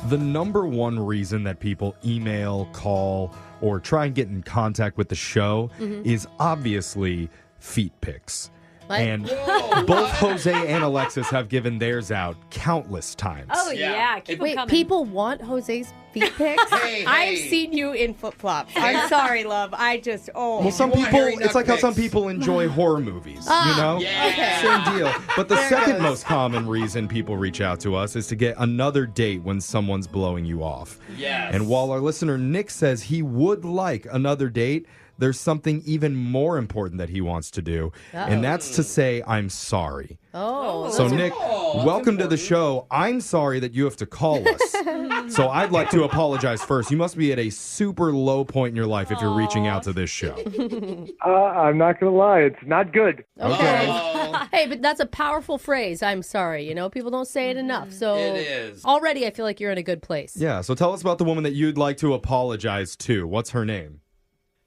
The number one reason that people email, call, or try and get in contact with the show is obviously feet pics. What? And both Jose and Alexis have given theirs out countless times. Oh, yeah. Keep 'em Wait, coming. people want Jose's feet pics? I've seen you in flip-flops. I'm sorry, love. Well, some people, it's like how some people enjoy horror movies, you know? Same deal. But the second most common reason people reach out to us is to get another date when someone's blowing you off. Yes. And while our listener Nick says he would like another date, there's something even more important that he wants to do, and that's to say, I'm sorry. Oh. So, Nick, welcome to the show. I'm sorry that you have to call us. So I'd like to apologize first. You must be at a super low point in your life if you're reaching out to this show. I'm not going to lie. It's not good. Okay. Hey, but that's a powerful phrase. I'm sorry. You know, people don't say it enough. So It is. already I feel like you're in a good place. Yeah, so tell us about the woman that you'd like to apologize to. What's her name?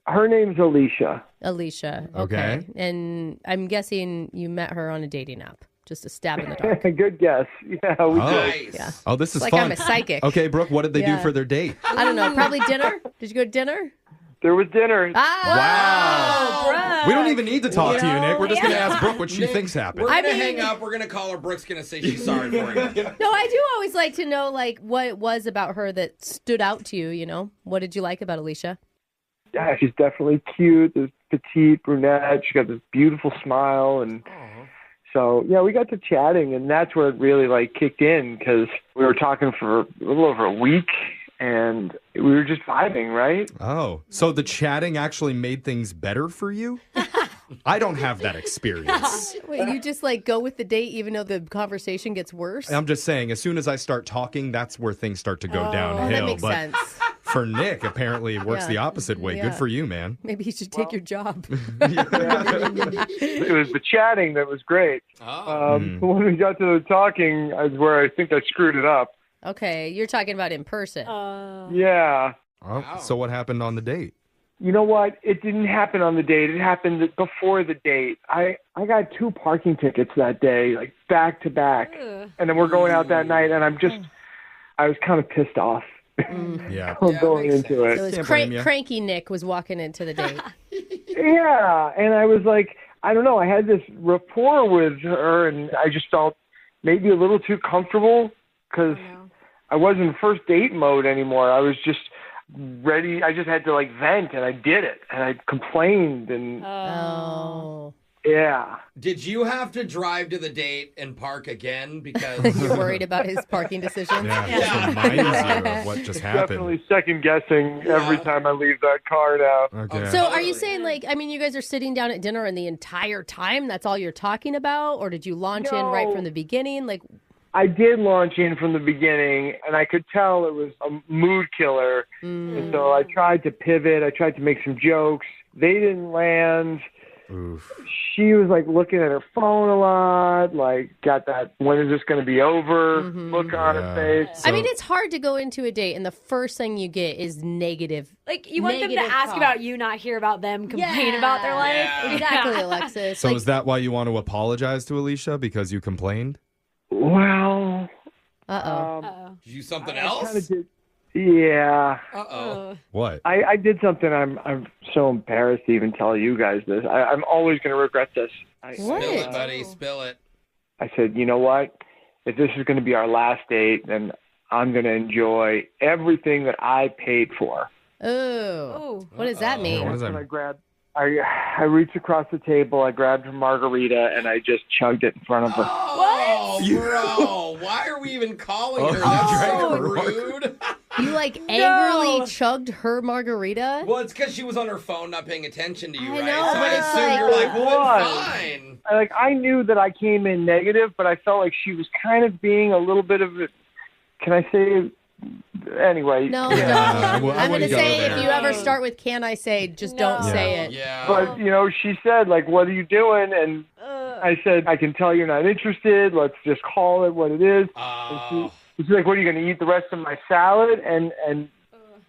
Her name's Alicia. Alicia. Okay. And I'm guessing you met her on a dating app. Just a stab in the dark. Good guess. Yeah, we did. Yeah. Oh, this is Like fun. I'm a psychic. Okay, Brooke, what did they do Yeah. for their date? I don't know. Probably dinner. Did you go to dinner? There was dinner. Ah, Wow. We don't even need to talk to you, Nick. We're just going to ask Brooke what she thinks happened. We're going to hang up. We're going to call her. Brooke's going to say she's sorry for you. No, I do always like to know like what it was about her that stood out to you, you know? What did you like about Alicia? Yeah, she's definitely cute. This petite brunette. She got this beautiful smile, and so yeah, we got to chatting, and that's where it really like kicked in because we were talking for a little over a week, and we were just vibing, right? Oh, so the chatting actually made things better for you? I don't have that experience. Wait, you just like go with the date even though the conversation gets worse? I'm just saying, as soon as I start talking, that's where things start to go downhill. That makes but sense. for Nick, apparently it works Yeah. the opposite way. Yeah. Good for you, man. Maybe you should take your job. It was the chatting that was great. Oh. When we got to the talking, is where I think I screwed it up. Okay, you're talking about in person. Yeah. Oh, so what happened on the date? You know what? It didn't happen on the date. It happened before the date. I got 2 parking tickets that day, like back to back. And then we're going out that night, and I was kind of pissed off. Yeah. Going into it. So it was cranky Nick was walking into the date. Yeah, and I was like, I don't know, I had this rapport with her, and I just felt maybe a little too comfortable because I wasn't in first date mode anymore. I was just ready. I just had to like vent, and I did it, and I complained, and yeah. Did you have to drive to the date and park again because You're worried about his parking decisions? Yeah, just reminds you of what just happened. Definitely second guessing every time I leave that car now. Okay. So are you saying, like, I mean, you guys are sitting down at dinner and the entire time that's all you're talking about? Or did you launch in right from the beginning? Like, I did launch in from the beginning, and I could tell it was a mood killer. And so I tried to pivot. I tried to make some jokes. They didn't land. Oof. She was like looking at her phone a lot, like got that when is this going to be over look on her face. I mean, it's hard to go into a date and the first thing you get is negative. Like, you want them to ask talk. about you, not hear about them complain about their life. Exactly, Alexis. So is that why you want to apologize to Alicia, because you complained? Well, Did you do something else? Yeah. What? I did something. I'm so embarrassed to even tell you guys this. I'm always going to regret this. Spill it, buddy. Spill it. I said, you know what? If this is going to be our last date, then I'm going to enjoy everything that I paid for. Oh, what does that mean? What does that And mean? I grabbed. I reached across the table. I grabbed her margarita and I just chugged it in front of her. Oh, bro. Why are we even calling her? That's so rude. You like angrily chugged her margarita? Well, it's because she was on her phone not paying attention to you, I right? know, so but I it's assume like- you're like, well, Why? fine. I knew that I came in negative, but I felt like she was kind of being a little bit of a, can I say, anyway. No, yeah. don't. I'm going to say if you ever start with can I say, just don't say it. Yeah. But, she said, like, what are you doing? And I said, I can tell you're not interested. Let's just call it what it is. And she's like, what, are you going to eat the rest of my salad? And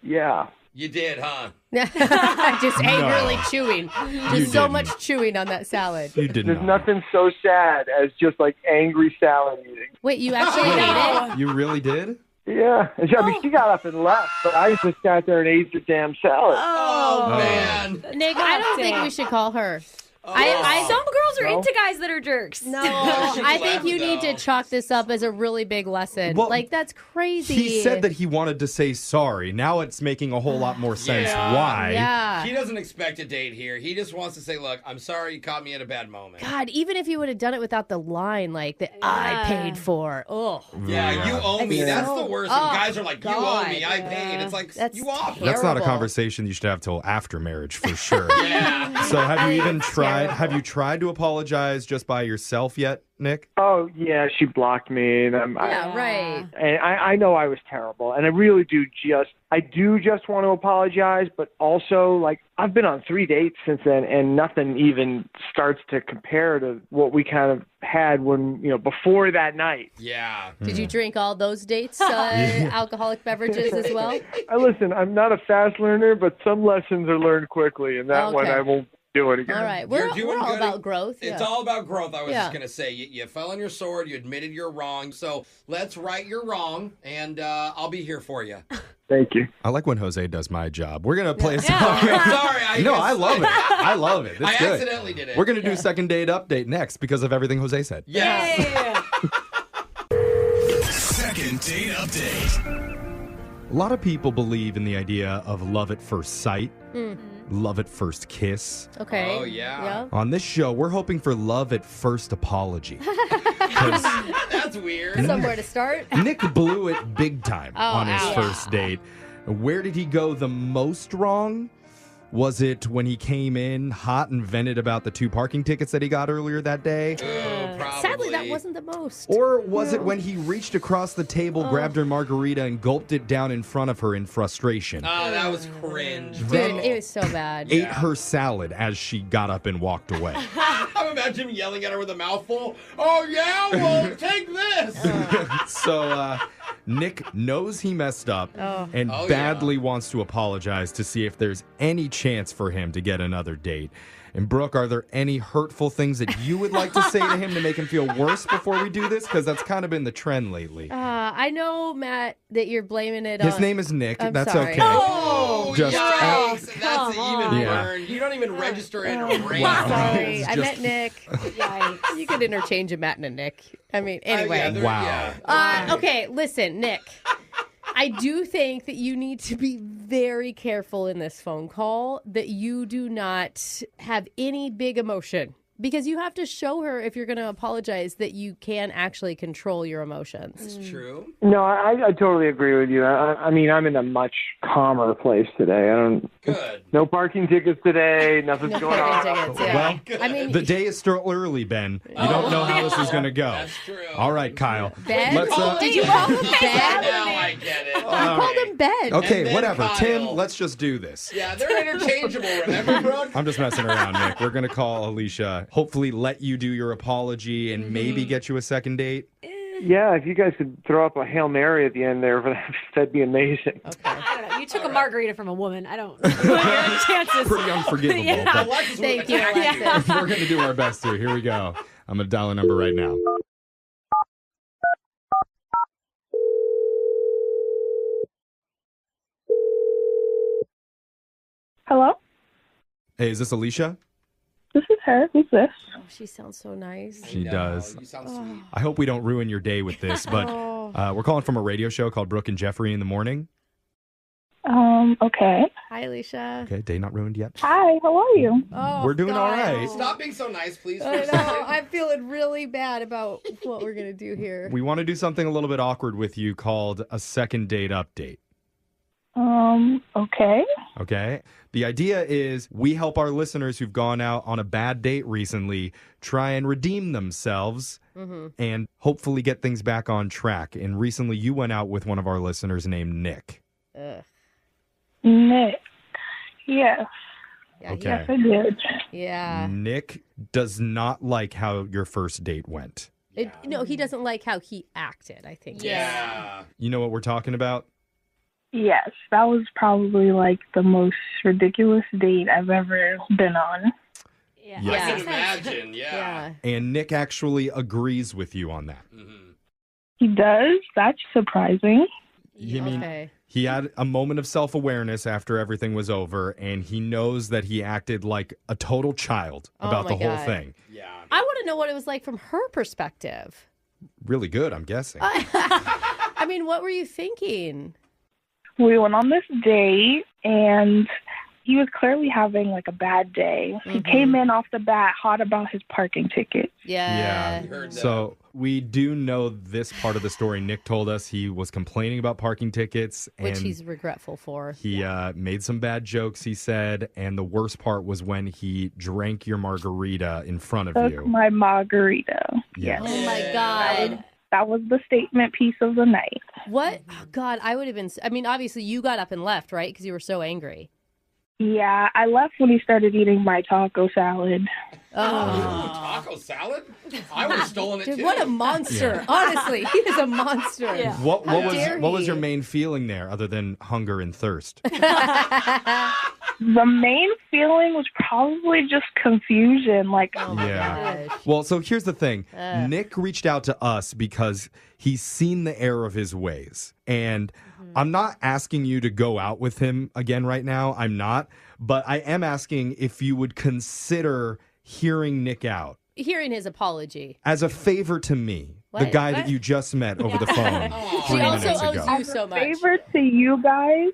yeah. You did, huh? Just angrily chewing. Just so much chewing on that salad. You did There's not. nothing so sad as just, like, angry salad eating. Wait, you actually ate it? You really did? Yeah. And she got up and left, but I just sat there and ate the damn salad. Oh, man. Nick, I don't think we should call her. Some girls are into guys that are jerks. No, I think you need to chalk this up as a really big lesson. Well, like, that's crazy. He said that he wanted to say sorry. Now it's making a whole lot more sense why. Yeah. He doesn't expect a date here. He just wants to say, look, I'm sorry you caught me at a bad moment. God, even if you would have done it without the line, like, that I paid for. Oh. Yeah, you owe me. That's the worst. Oh, When guys are like, you owe me, I paid. It's like, you off. That's not a conversation you should have till after marriage for sure. Yeah. So have you even tried? Have you tried to apologize just by yourself yet, Nick? Oh, yeah, she blocked me. And right. And I know I was terrible. And I really do just want to apologize. But also, like, I've been on 3 dates since then, and nothing even starts to compare to what we kind of had when, before that night. Yeah. Did you drink all those dates, alcoholic beverages as well? Listen, I'm not a fast learner, but some lessons are learned quickly. And that one Okay. I won't do it again. All right. You're We're doing all good. about growth. It's yeah. all about growth. I was Yeah. just going to say, you fell on your sword. You admitted you're wrong. So let's right your wrong, and I'll be here for you. Thank you. I like when Jose does my job. We're going to play a song. Sorry. I love it. I love it. It's I good. accidentally did it. We're going to do a second date update next because of everything Jose said. Yes. Second date update. A lot of people believe in the idea of love at first sight, love at first kiss. Okay. Oh, yeah. On this show, we're hoping for love at first apology. That's weird. Somewhere to start. Nick blew it big time on his ouch. first date. Where did he go the most wrong? Was it when he came in hot and vented about the 2 parking tickets that he got earlier that day? Sadly, that wasn't the most. Or was it when he reached across the table, grabbed her margarita, and gulped it down in front of her in frustration? Oh, that was cringe. Dude, bro. it was so bad. Ate her salad as she got up and walked away. I imagine him yelling at her with a mouthful. Oh, yeah? Well, take this. So Nick knows he messed up and badly wants to apologize to see if there's any chance for him to get another date. And Brooke, are there any hurtful things that you would like to say to him to make him feel worse before we do this? Because that's kind of been the trend lately. I know, Matt, that you're blaming it on... His name is Nick. I'm That's sorry. okay. Oh, Just yikes. That's Come even on. burn. You don't even register in a brain. Sorry, It's I just- meant Nick. Yikes. You could interchange a Matt and a Nick. I mean, anyway. Yeah, Wow. yeah. Okay, listen, Nick. I do think that you need to be very careful in this phone call that you do not have any big emotion. Because you have to show her, if you're going to apologize, that you can actually control your emotions. It's true. No, I totally agree with you. I mean, I'm in a much calmer place today. I don't. Good. No parking tickets today. Nothing's going on. Well, I mean, the day is still early, Ben. You don't know how this is going to go. That's true. All right, Kyle. Ben? Let's, Did you call him Ben? Now I get it. You called him Ben. Okay, And then whatever. Kyle. Tim, let's just do this. Yeah, they're interchangeable, remember, Brooke? I'm just messing around, Nick. We're going to call Alicia, hopefully let you do your apology and maybe get you a second date. Yeah, if you guys could throw up a Hail Mary at the end there, that'd be amazing. I don't know. You took a margarita from a woman. I don't. What are your chances? Pretty unforgivable. Yeah. But Thank you, Alexis. we're going to do our best here. Here we go. I'm going to dial a number right now. Hello? Hey, is this Alicia? This is her. Who's this? Oh, she sounds so nice. She does. You sound sweet. I hope we don't ruin your day with this, but we're calling from a radio show called Brooke and Jeffrey in the Morning. Okay. Hi, Alicia. Okay, day not ruined yet. Hi, how are you? Oh, We're doing all right. Stop being so nice, please. for I a know. second. I'm feeling really bad about what we're going to do here. We want to do something a little bit awkward with you called a second date update. Okay. Okay. The idea is we help our listeners who've gone out on a bad date recently try and redeem themselves and hopefully get things back on track. And recently you went out with one of our listeners named Nick. Ugh. Nick. Yes. Yeah, Okay. Yes, I did. Yeah. Nick does not like how your first date went. No, he doesn't like how he acted, I think. Yeah. You know what we're talking about? Yes, that was probably like the most ridiculous date I've ever been on. Yeah. Yes. I can imagine, yeah. And Nick actually agrees with you on that. He does? That's surprising. You mean Okay. he had a moment of self-awareness after everything was over, and he knows that he acted like a total child about the my whole God. thing. Yeah. I want to know what it was like from her perspective. Really good, I'm guessing. I mean, what were you thinking? We went on this date, and he was clearly having like a bad day. He came in off the bat hot about his parking ticket. Yeah. So we do know this part of the story. Nick told us he was complaining about parking tickets. Which and he's regretful for. He made some bad jokes, he said. And the worst part was when he drank your margarita in front of Took you. my margarita. Yes. Oh, my God. That was the statement piece of the night. What? Oh, God, I would have been. I mean, obviously, you got up and left, right? Because you were so angry. Yeah, I left when he started eating my taco salad. Oh. Taco salad? I would have stolen it Dude, too. what a monster. Honestly, he is a monster. What How dare was he? your main feeling there other than hunger and thirst? The main feeling was probably just confusion. Like, Yeah. Well, so here's the thing. Nick reached out to us because he's seen the error of his ways. And I'm not asking you to go out with him again right now. I'm not. But I am asking if you would consider hearing Nick out Hearing his apology. as a favor to me, the What? guy What? that you just met over the phone She 3 also minutes owes ago. you as so a much. favor to you guys,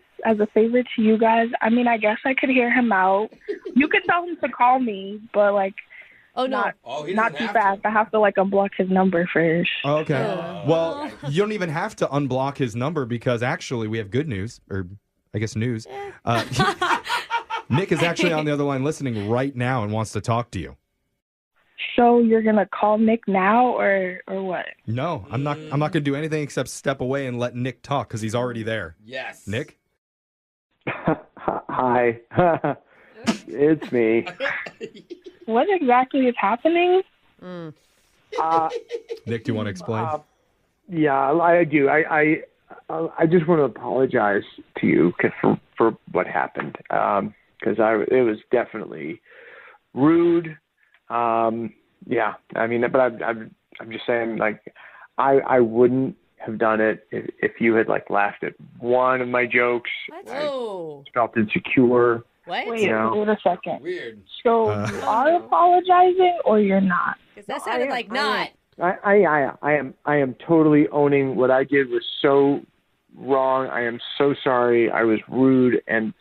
I mean, I guess I could hear him out. You could tell him to call me, but like, oh no, not too fast. I have to like unblock his number first. Oh, okay. Well, you don't even have to unblock his number because actually we have good news, or I guess news. Nick is actually on the other line listening right now and wants to talk to you. So you're gonna call Nick now, or what? No, I'm not going to do anything except step away and let Nick talk because he's already there. Yes. Nick? Hi. It's me. What exactly is happening? Nick, do you want to explain? Yeah, I do. I just want to apologize to you for what happened because it was definitely rude. Yeah, I mean, but I'm just saying, like, I wouldn't have done it if you had like laughed at one of my jokes. Whoa. I felt insecure. What? Wait a second. Weird. So you are apologizing, or you're not? Because that sounded like not. I am totally owning what I did was so wrong. I am so sorry. I was rude. And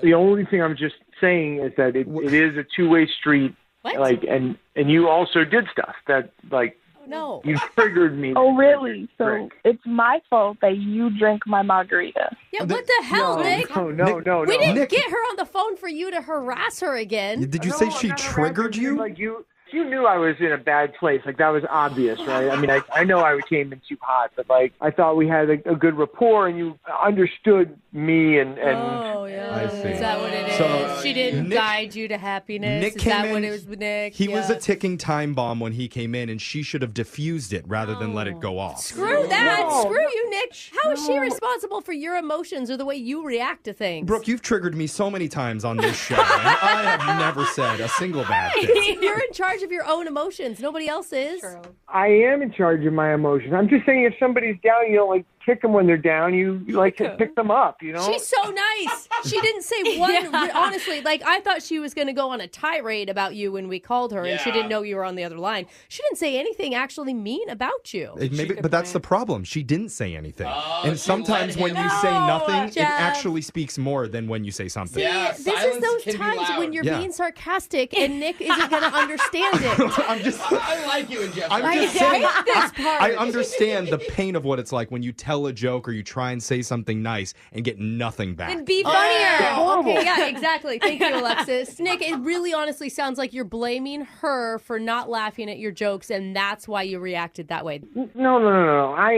the only thing I'm just saying is that it is a two-way street. What? Like, and you also did stuff that, like, No. you triggered me. Oh, really? So Drink. it's my fault that you drank my margarita. Yeah, what the hell, Nick? No. We didn't Nick- get her on the phone for you to harass her again. Did you say she triggered you? Like, you knew I was in a bad place. Like, that was obvious, right? I mean, I know I came in too hot, but, like, I thought we had a good rapport, and you understood me, and Oh, yeah. I see. Is that what it is? So, She didn't Nick- guide you to happiness? Nick Is came that in, what it was with Nick? He was Yeah. a ticking time bomb when he came in, and she should have diffused it rather than let it go off. Screw that. No. Screw you, Nick. How is she responsible for your emotions or the way you react to things? Brooke, you've triggered me so many times on this show, and I have never said a single bad thing. You're in charge of your own emotions. Nobody else is. I am in charge of my emotions. I'm just saying, if somebody's down, you don't, like, kick them when they're down. You like to pick them up, you know? She's so nice. She didn't say one. Honestly, like, I thought she was going to go on a tirade about you when we called her, and she didn't know you were on the other line. She didn't say anything actually mean about you. But that's the problem. She didn't say anything. And sometimes when you say nothing, it Jeff. actually speaks more than when you say something. See, this is those times when you're being sarcastic and Nick isn't going to understand it. I like you and Jeff. I'm just saying, this part. I understand the pain of what it's like when you tell a joke or you try and say something nice and get nothing back. And be funnier. Okay, yeah, exactly. Thank you, Alexis. Nick, it really honestly sounds like you're blaming her for not laughing at your jokes, and that's why you reacted that way. No. I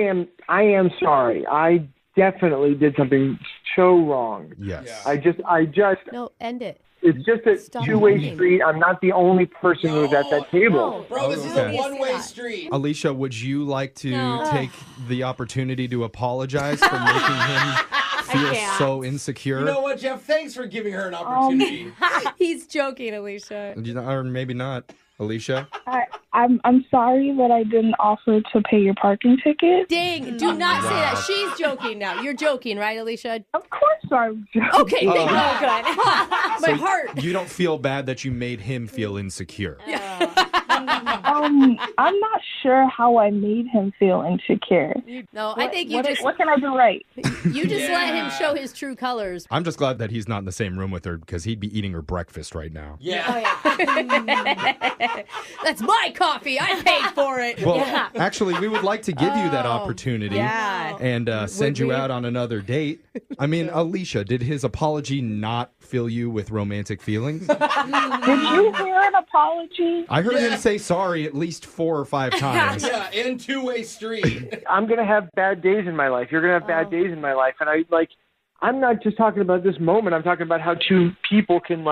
am sorry. I definitely did something so wrong. Yes. I just. No, end it. It's just a Stop two-way lying. street. I'm not the only person who was at that table. Bro, this is Okay. a one-way street. Alicia, would you like to No. take the opportunity to apologize for making him feel can't. so insecure? You know what, Jeff? Thanks for giving her an opportunity. He's joking, Alicia. Or maybe not. Alicia? I'm sorry that I didn't offer to pay your parking ticket. Dang, do not say that. She's joking now. You're joking, right, Alicia? Of course I'm joking. Okay, thank you. Oh, Good. My heart. You don't feel bad that you made him feel insecure. I'm not sure how I made him feel insecure. No, I think you just What can I do right? you just let him show his true colors. I'm just glad that he's not in the same room with her because he'd be eating her breakfast right now. Yeah. That's my coffee. I paid for it. Well, actually, we would like to give you that opportunity yeah. and send you we? out on another date. I mean, Alicia, did his apology not fill you with romantic feelings? Did you hear an apology? I heard him say sorry at least 4 or 5 times. Yeah, in two-way street. I'm going to have bad days in my life. You're going to have bad days in my life. And I'm not just talking about this moment. I'm talking about how two people can,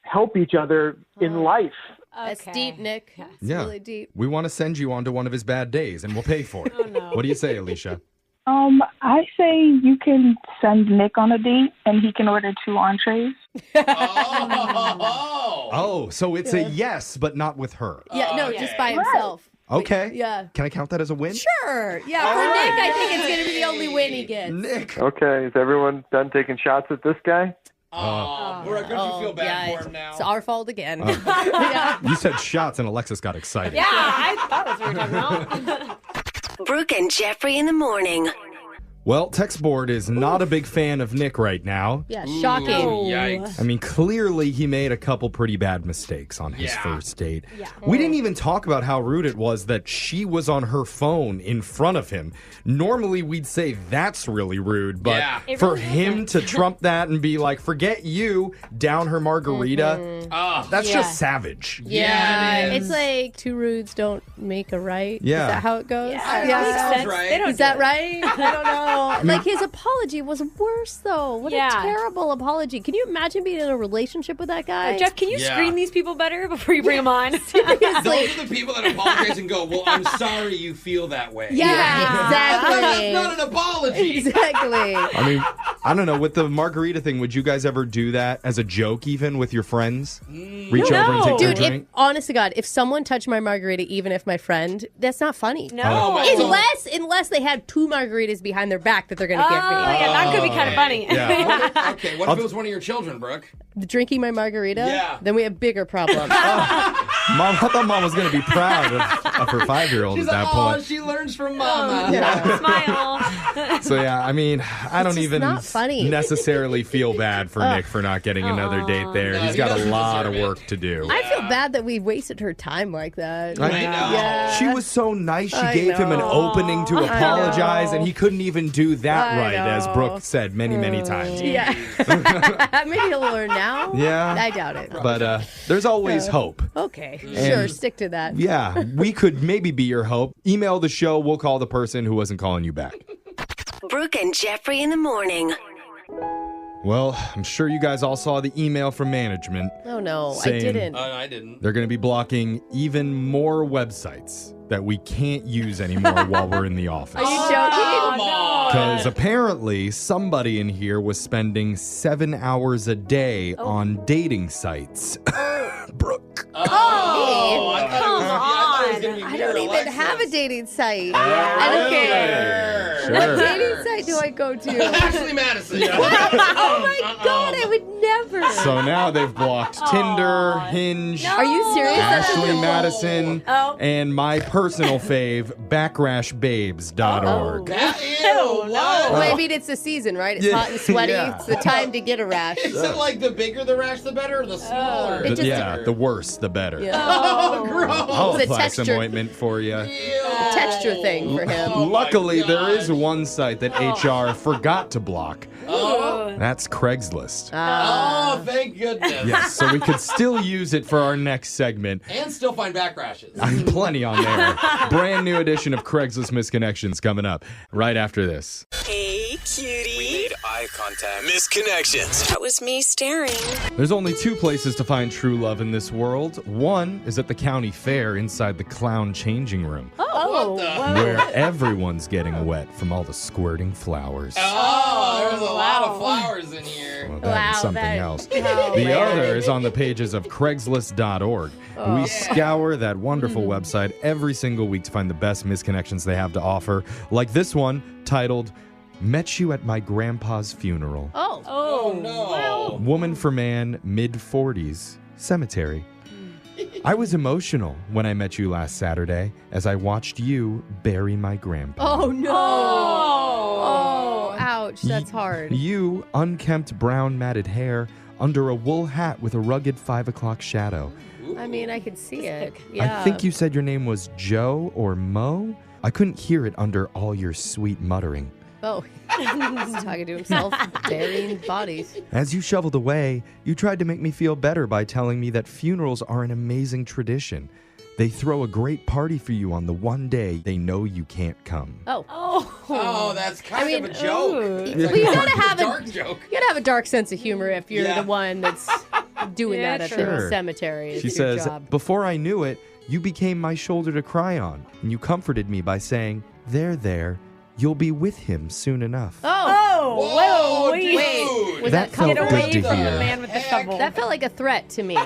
help each other in life. That's deep, Nick. That's Yeah. really deep. We want to send you on to one of his bad days, and we'll pay for it. What do you say, Alicia? I say you can send Nick on a date and he can order 2 entrees. Oh, so it's a yes, but not with her. Yeah, no, just by himself. Okay. Yeah. Can I count that as a win? Sure. Yeah, for Nick, I think it's going to be the only win he gets. Nick. Okay, is everyone done taking shots at this guy? Brooke, don't you feel bad for him now? It's our fault again. You said shots, and Alexis got excited. Yeah, I thought that's what we were talking about. Brooke and Jeffrey in the morning. Well, Textboard is not a big fan of Nick right now. Yeah, shocking. Yikes. I mean, clearly he made a couple pretty bad mistakes on his first date. Yeah. We didn't even talk about how rude it was that she was on her phone in front of him. Normally we'd say that's really rude, but Yeah. for him to trump that and be like, forget you, down her margarita, that's just savage. Yeah, it's like 2 rudes don't make a right. Yeah. Is that how it goes? Yeah, that makes sense. right. They don't Is do that it. right? I don't know. Like, his apology was worse, though. What a terrible apology. Can you imagine being in a relationship with that guy? Jeff, can you screen these people better before you bring them on? Those are the people that apologize and go, well, I'm sorry you feel that way. Yeah, exactly. That's not an apology. Exactly. I mean, I don't know. With the margarita thing, would you guys ever do that as a joke, even with your friends? Reach over and take their Dude, drink? honest to God, if someone touched my margarita, even if my friend, that's not funny. No. Unless they had 2 margaritas behind their back that they're going to give me. Yeah, that could be kind of funny. Yeah. Okay, what if it was one of your children, Brooke? Drinking my margarita, Yeah. then we have bigger problems. Mom, I thought Mom was going to be proud of her 5-year-old at that point. She learns from Mama. Smile. So yeah, I mean, I don't just even not funny. necessarily feel bad for Nick for not getting another date there. No, He's he got a doesn't lot of deserve work to do. I feel bad that we wasted her time like that. I know. Yeah. She was so nice. She I gave him an know. opening to I apologize, know. and he couldn't even do that I right, as know. Brooke said many, many times. Yeah. Maybe he'll learn now. Yeah. I doubt it. But there's always hope. Okay. And- Sure. Stick to that. Yeah, we could maybe be your hope. Email the show. We'll call the person who wasn't calling you back. Brooke and Jeffrey in the morning. Well, I'm sure you guys all saw the email from management. Oh, no. I saying didn't. I didn't. They're going to be blocking even more websites that we can't use anymore while we're in the office. Are you joking? Because apparently somebody in here was spending 7 hours a day on dating sites. Brooke. I thought it was, Come I thought it was gonna be I me don't or even Alexis. have a dating site. I don't care. Sure. What dating site do I go to? Ashley Madison. Oh my God, I would never. So now they've blocked Tinder, Hinge, Are you serious? Ashley Madison, Oh. and my personal fave, backrashbabes.org. Ew, what? Maybe it's the season, right? It's Yeah. hot and sweaty. Yeah. It's the time to get a rash. Is it like the bigger the rash, the better, or the smaller? It just- Yeah, the worse, the better. Oh, gross. I'll It's a apply some texture- ointment for you. Texture thing for him. Luckily, there is one site that HR forgot to block. Oh. That's Craigslist. Oh, thank goodness. Yes, so we could still use it for our next segment. And still find back rashes. I'm plenty on there. Brand new edition of Craigslist Misconnections coming up right after this. Hey, cutie. We made eye contact. Misconnections. That was me staring. There's only two places to find true love in this world. One is at the county fair inside the clown changing room, Oh, where everyone's getting wet from all the squirting flowers. Oh, there's a lot of flowers in here. Well, that's something else. The hilarious. other is on the pages of Craigslist.org. We scour that wonderful website every single week to find the best misconnections they have to offer, like this one titled, Met You at My Grandpa's Funeral. Oh, no. Woman for man, mid-40s, cemetery. I was emotional when I met you last Saturday as I watched you bury my grandpa. Oh, no. Oh, ouch. That's hard. You, unkempt brown matted hair, under a wool hat with a rugged 5 o'clock shadow. I mean, I could see it. Yeah. I think you said your name was Joe or Mo. I couldn't hear it under all your sweet muttering. Oh, he's talking to himself, burying bodies. As you shoveled away, you tried to make me feel better by telling me that funerals are an amazing tradition. They throw a great party for you on the one day they know you can't come. Oh. Oh, that's kind of a joke. Well, It's you like gotta have a dark joke. You gotta have a dark sense of humor if you're the one that's doing Yeah, that at true. the cemetery. She It's your says, job. before I knew it, you became my shoulder to cry on, and you comforted me by saying, there, you'll be with him soon enough. Whoa, Wait, was That that felt coming good away to from hear. the man with the shovel? That felt like a threat to me.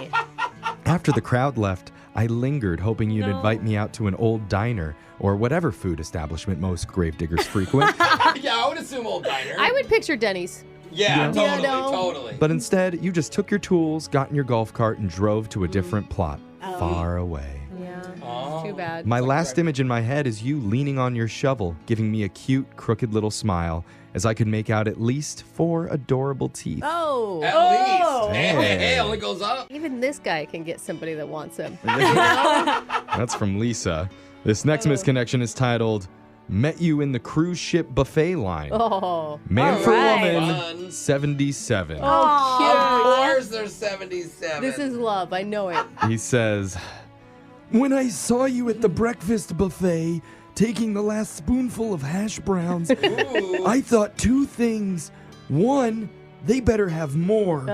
After the crowd left, I lingered, hoping you'd invite me out to an old diner or whatever food establishment most gravediggers frequent. Yeah, I would assume old diner. I would picture Denny's. Yeah, Yeah. totally. But instead, you just took your tools, got in your golf cart, and drove to a different plot, Oh. far away. Yeah, too bad. My last image in my head is you leaning on your shovel, giving me a cute, crooked little smile, as I could make out at least 4 adorable teeth. Oh. At least. Hey, only goes up. Even this guy can get somebody that wants him. That's from Lisa. This next misconnection is titled, Met You in the Cruise Ship Buffet Line. Oh. Man for Alright. woman, 77. Oh, cute. Of course there's 77. This is love. I know it. He says, when I saw you at the breakfast buffet taking the last spoonful of hash browns, I thought 2 things. 1, they better have more.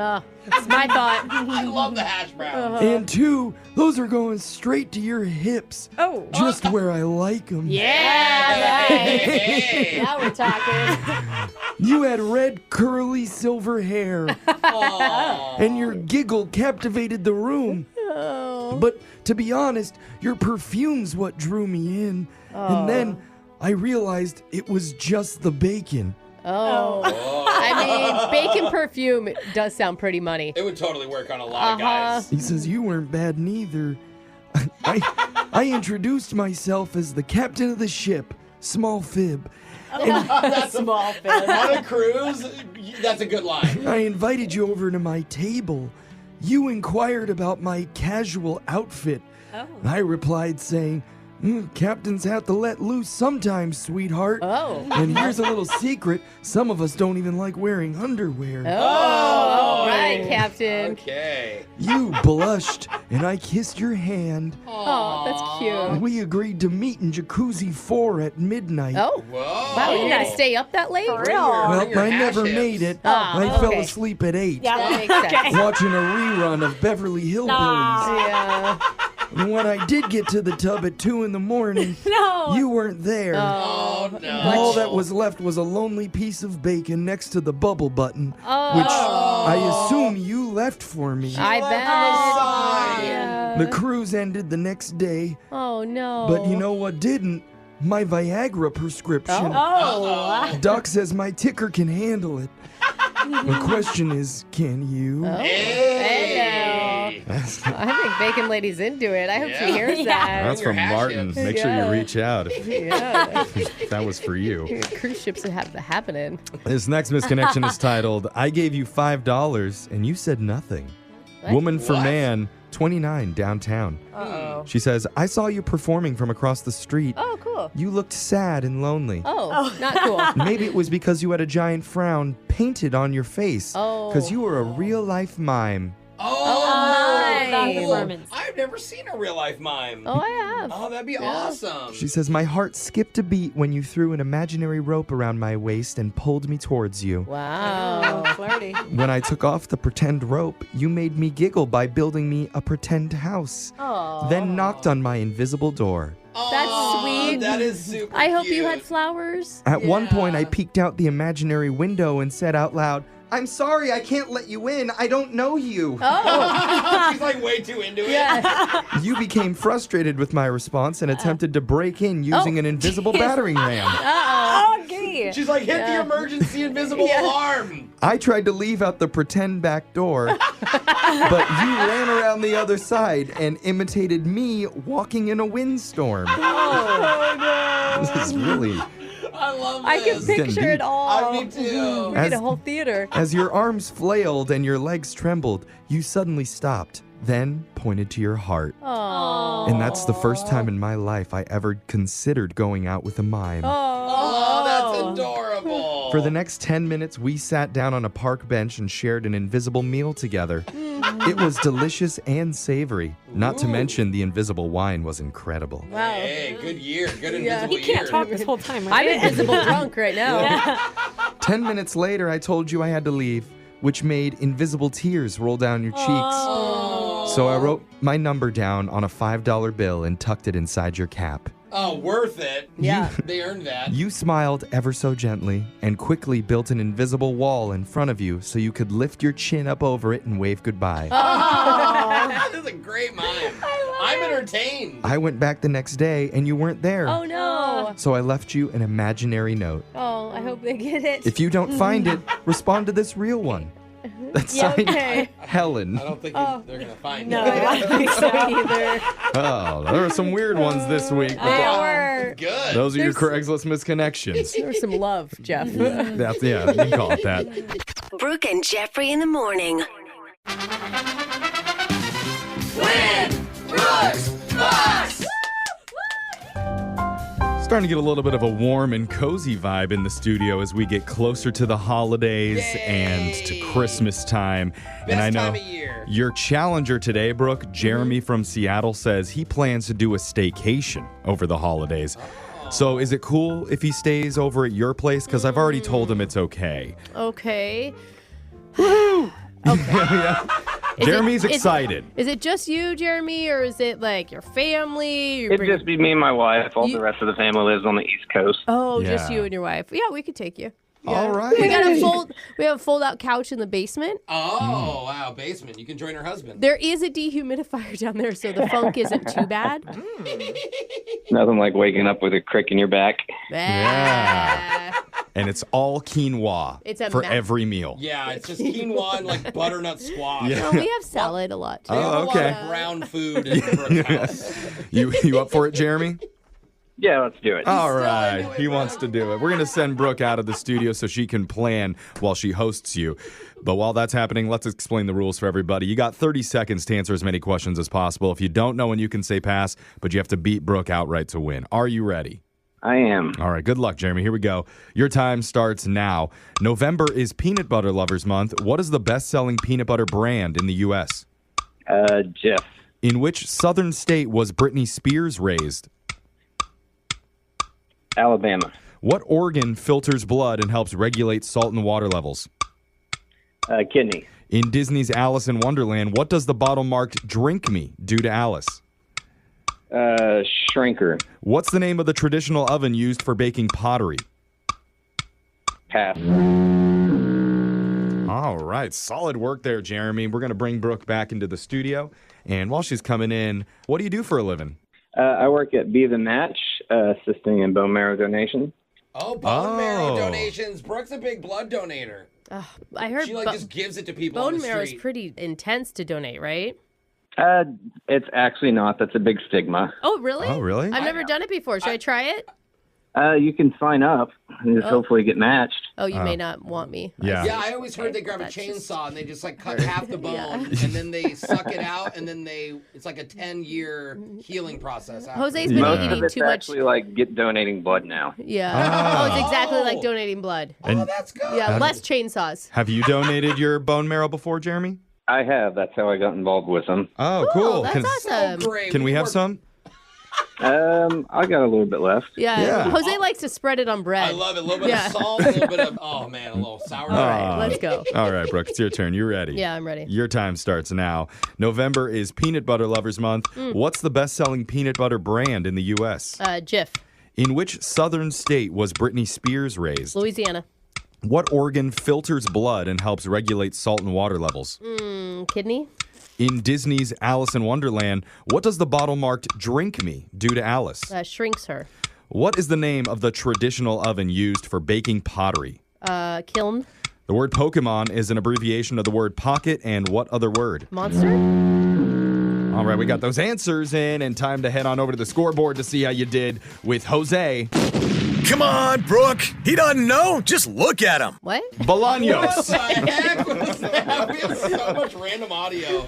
That's my thought. I love the hash browns. And 2, those are going straight to your hips. Oh. Just where I like them. Yeah, right. Now we're talking. You had red, curly, silver hair. And your giggle captivated the room. But to be honest, your perfume's what drew me in. And then I realized it was just the bacon. Oh. I mean, bacon perfume does sound pretty money. It would totally work on a lot of guys. He says, you weren't bad neither. I introduced myself as the captain of the ship, Small Fib. That's small fib. On a cruise, that's a good line. I invited you over to my table. You inquired about my casual outfit. Oh. I replied saying, captains have to let loose sometimes, sweetheart. Oh. And here's a little secret. Some of us don't even like wearing underwear. Oh, all right, Captain. Okay. You blushed, and I kissed your hand. Oh, that's cute. We agreed to meet in Jacuzzi 4 at midnight. Oh. Whoa. Wow, you're going to stay up that late? Well, I never made it. I fell asleep at 8. Yeah, that makes sense. Watching a rerun of Beverly Hillbillies. Yeah. And when I did get to the tub at 2 in the morning, you weren't there. Oh, no. All that was left was a lonely piece of bacon next to the bubble button, which I assume you left for me. I bet. Yeah. The cruise ended the next day. Oh, no. But you know what didn't? My Viagra prescription. Oh. Doc says my ticker can handle it. The question is, can you? Oh. Hey. I think Bacon Lady's into it. I hope she hears that. That's from Martin. Make sure you reach out if that was for you. Cruise ships have happening. This next misconnection is titled, I gave you $5 and you said nothing. What? Woman for man, 29, downtown. Uh-oh. She says, I saw you performing from across the street. Oh, cool. You looked sad and lonely. Oh, not cool. Maybe it was because you had a giant frown painted on your face. Oh. Because you were a real-life mime. Nice. I've never seen a real life mime. Oh, I have. Oh, that'd be awesome. She says, my heart skipped a beat when you threw an imaginary rope around my waist and pulled me towards you. Wow. Flirty. When I took off the pretend rope, you made me giggle by building me a pretend house. Oh. Then knocked on my invisible door. That's sweet. That is super I hope you cute. had flowers. At one point, I peeked out the imaginary window and said out loud, I'm sorry, I can't let you in. I don't know you. Oh. She's like way too into it. Yeah. You became frustrated with my response and attempted to break in using an invisible battering ram. Uh-oh. Okay. She's like, hit the emergency invisible alarm. I tried to leave out the pretend back door, but you ran around the other side and imitated me walking in a windstorm. Oh, no. This is really... I love this. I can picture it all. Me too. We get a whole theater. As your arms flailed and your legs trembled, you suddenly stopped, then pointed to your heart. Oh. And that's the first time in my life I ever considered going out with a mime. Oh, that's adorable. For the next 10 minutes, we sat down on a park bench and shared an invisible meal together. It was delicious and savory. Not to mention the invisible wine was incredible. Wow. Hey, good year. Good invisible You can't year. talk this whole time, right? I'm invisible drunk right now. Yeah. 10 minutes later, I told you I had to leave, which made invisible tears roll down your cheeks. Oh. So I wrote my number down on a $5 bill and tucked it inside your cap. Oh, worth it. Yeah. They earned that. You smiled ever so gently and quickly built an invisible wall in front of you so you could lift your chin up over it and wave goodbye. This is a great mime. I'm entertained. I went back the next day and you weren't there. Oh, no. So I left you an imaginary note. Oh, I hope they get it. If you don't find it, respond to this real one. That's signed okay. Helen. I don't think they're going to find No, it. I don't think so either. Oh, there were some weird ones this week. but There were. Good. those are your Craigslist misconnections. There was some love, Jeff. That's, yeah, you can call it that. Brooke and Jeffrey in the morning. Starting to get a little bit of a warm and cozy vibe in the studio as we get closer to the holidays and to Christmas time. And I know time of year. your challenger today, Brooke, Jeremy from Seattle, says he plans to do a staycation over the holidays. So is it cool if he stays over at your place? Because I've already told him it's okay. Okay. Yeah. Jeremy's excited. Is it just you, Jeremy, or is it like your family? It'd just be me and my wife. All the rest of the family lives on the East Coast. Oh, just Yeah. you and your wife. Yeah, we could take you. Yeah. All right. We have a fold-out couch in the basement. Oh, wow. Basement. You can join her husband. There is a dehumidifier down there, so the funk isn't too bad. Nothing like waking up with a crick in your back. Yeah. And it's all quinoa It's a for ma- every meal. Yeah, it's just quinoa and like butternut squash. Yeah. Well, we have salad a lot too. They have Oh, a lot okay. of brown food in Brooke's house. You up for it, Jeremy? Yeah, let's do it. All right. He wants to do it. We're going to send Brooke out of the studio so she can plan while she hosts you. But while that's happening, let's explain the rules for everybody. You got 30 seconds to answer as many questions as possible. If you don't know when you can say pass, but you have to beat Brooke outright to win. Are you ready? I am. All right. Good luck, Jeremy. Here we go. Your time starts now. November is Peanut Butter Lovers Month. What is the best-selling peanut butter brand in the U.S.? Jeff. In which southern state was Britney Spears raised? Alabama. What organ filters blood and helps regulate salt and water levels? Kidney. In Disney's Alice in Wonderland, what does the bottle marked "Drink Me" do to Alice? Shrinker. What's the name of the traditional oven used for baking pottery? Pass. All right. Solid work there, Jeremy. We're going to bring Brooke back into the studio. And while she's coming in, what do you do for a living? I work at Be the Match, assisting in bone marrow donation. Oh, bone marrow donations. Brooke's a big blood donator. I heard She just gives it to people on bone the marrow is street. pretty intense to donate, right? It's actually not. That's a big stigma. Oh, really? Oh, really? I've never done it before. Should I try it? You can sign up and just hopefully get matched. Oh, you may not want me. Yeah. Yeah, I always heard they grab a chainsaw and they just like cut half the bone and then they suck it out and then it's like a 10-year healing process. after. Jose's been Most eating of it's too much. actually like donating blood now. Yeah. Oh, it's exactly like donating blood. And that's good. Yeah, less chainsaws. have you donated your bone marrow before, Jeremy? I have. That's how I got involved with them. Oh, cool. That's awesome. Great. Can we have some? I got a little bit left. Yeah. Jose likes to spread it on bread. I love it. A little bit of salt, a little bit of, oh man, a little sour. All right, let's go. All right, Brooke, it's your turn. You ready? Yeah, I'm ready. Your time starts now. November is Peanut Butter Lovers Month. What's the best-selling peanut butter brand in the U.S.? Jif. In which southern state was Britney Spears raised? Louisiana. What organ filters blood and helps regulate salt and water levels? Kidney. In Disney's Alice in Wonderland, what does the bottle marked "Drink Me" do to Alice? Shrinks her. What is the name of the traditional oven used for baking pottery? Kiln. The word Pokemon is an abbreviation of the word pocket and what other word? Monster. All right, we got those answers in and time to head on over to the scoreboard to see how you did with Jose. Come on, Brooke. He doesn't know. Just look at him. What? Bolaños. What the heck was that? We have so much random audio.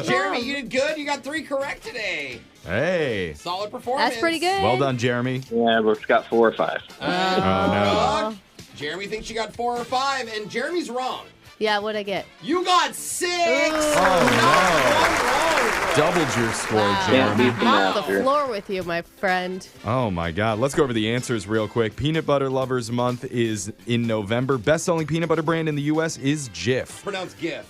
Jeremy, you did good. You got 3 correct today. Hey. Solid performance. That's pretty good. Well done, Jeremy. Yeah, Brooke's got 4 or 5. Oh, Brooke, Jeremy thinks you got 4 or 5, and Jeremy's wrong. Yeah, what'd I get? You got 6. Doubled your score, Wow. Jeremy. Off the floor with you, my friend. Oh, my God. Let's go over the answers real quick. Peanut Butter Lovers Month is in November. Best-selling peanut butter brand in the U.S. is Jif. Pronounced GIF.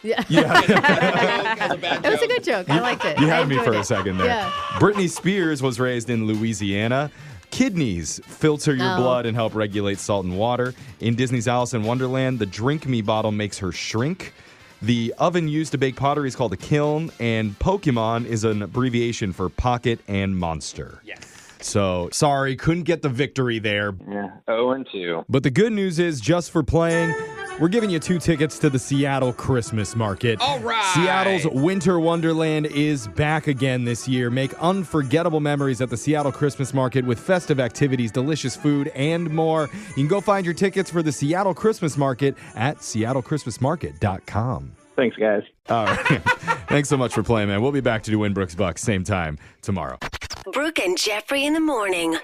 Yeah. That was a good joke. I liked it. You I had me enjoyed for a it. second there. Yeah. Britney Spears was raised in Louisiana. Kidneys filter your Oh. blood and help regulate salt and water. In Disney's Alice in Wonderland, the Drink Me bottle makes her shrink. The oven used to bake pottery is called a kiln, and Pokemon is an abbreviation for pocket and monster. Yes. So, sorry, couldn't get the victory there. Yeah, 0-2. But the good news is, just for playing, we're giving you 2 tickets to the Seattle Christmas Market. All right. Seattle's Winter Wonderland is back again this year. Make unforgettable memories at the Seattle Christmas Market with festive activities, delicious food, and more. You can go find your tickets for the Seattle Christmas Market at seattlechristmasmarket.com. Thanks, guys. All right. Thanks so much for playing, man. We'll be back to do Win Brooks Bucks same time tomorrow. Brooke and Jeffrey in the morning.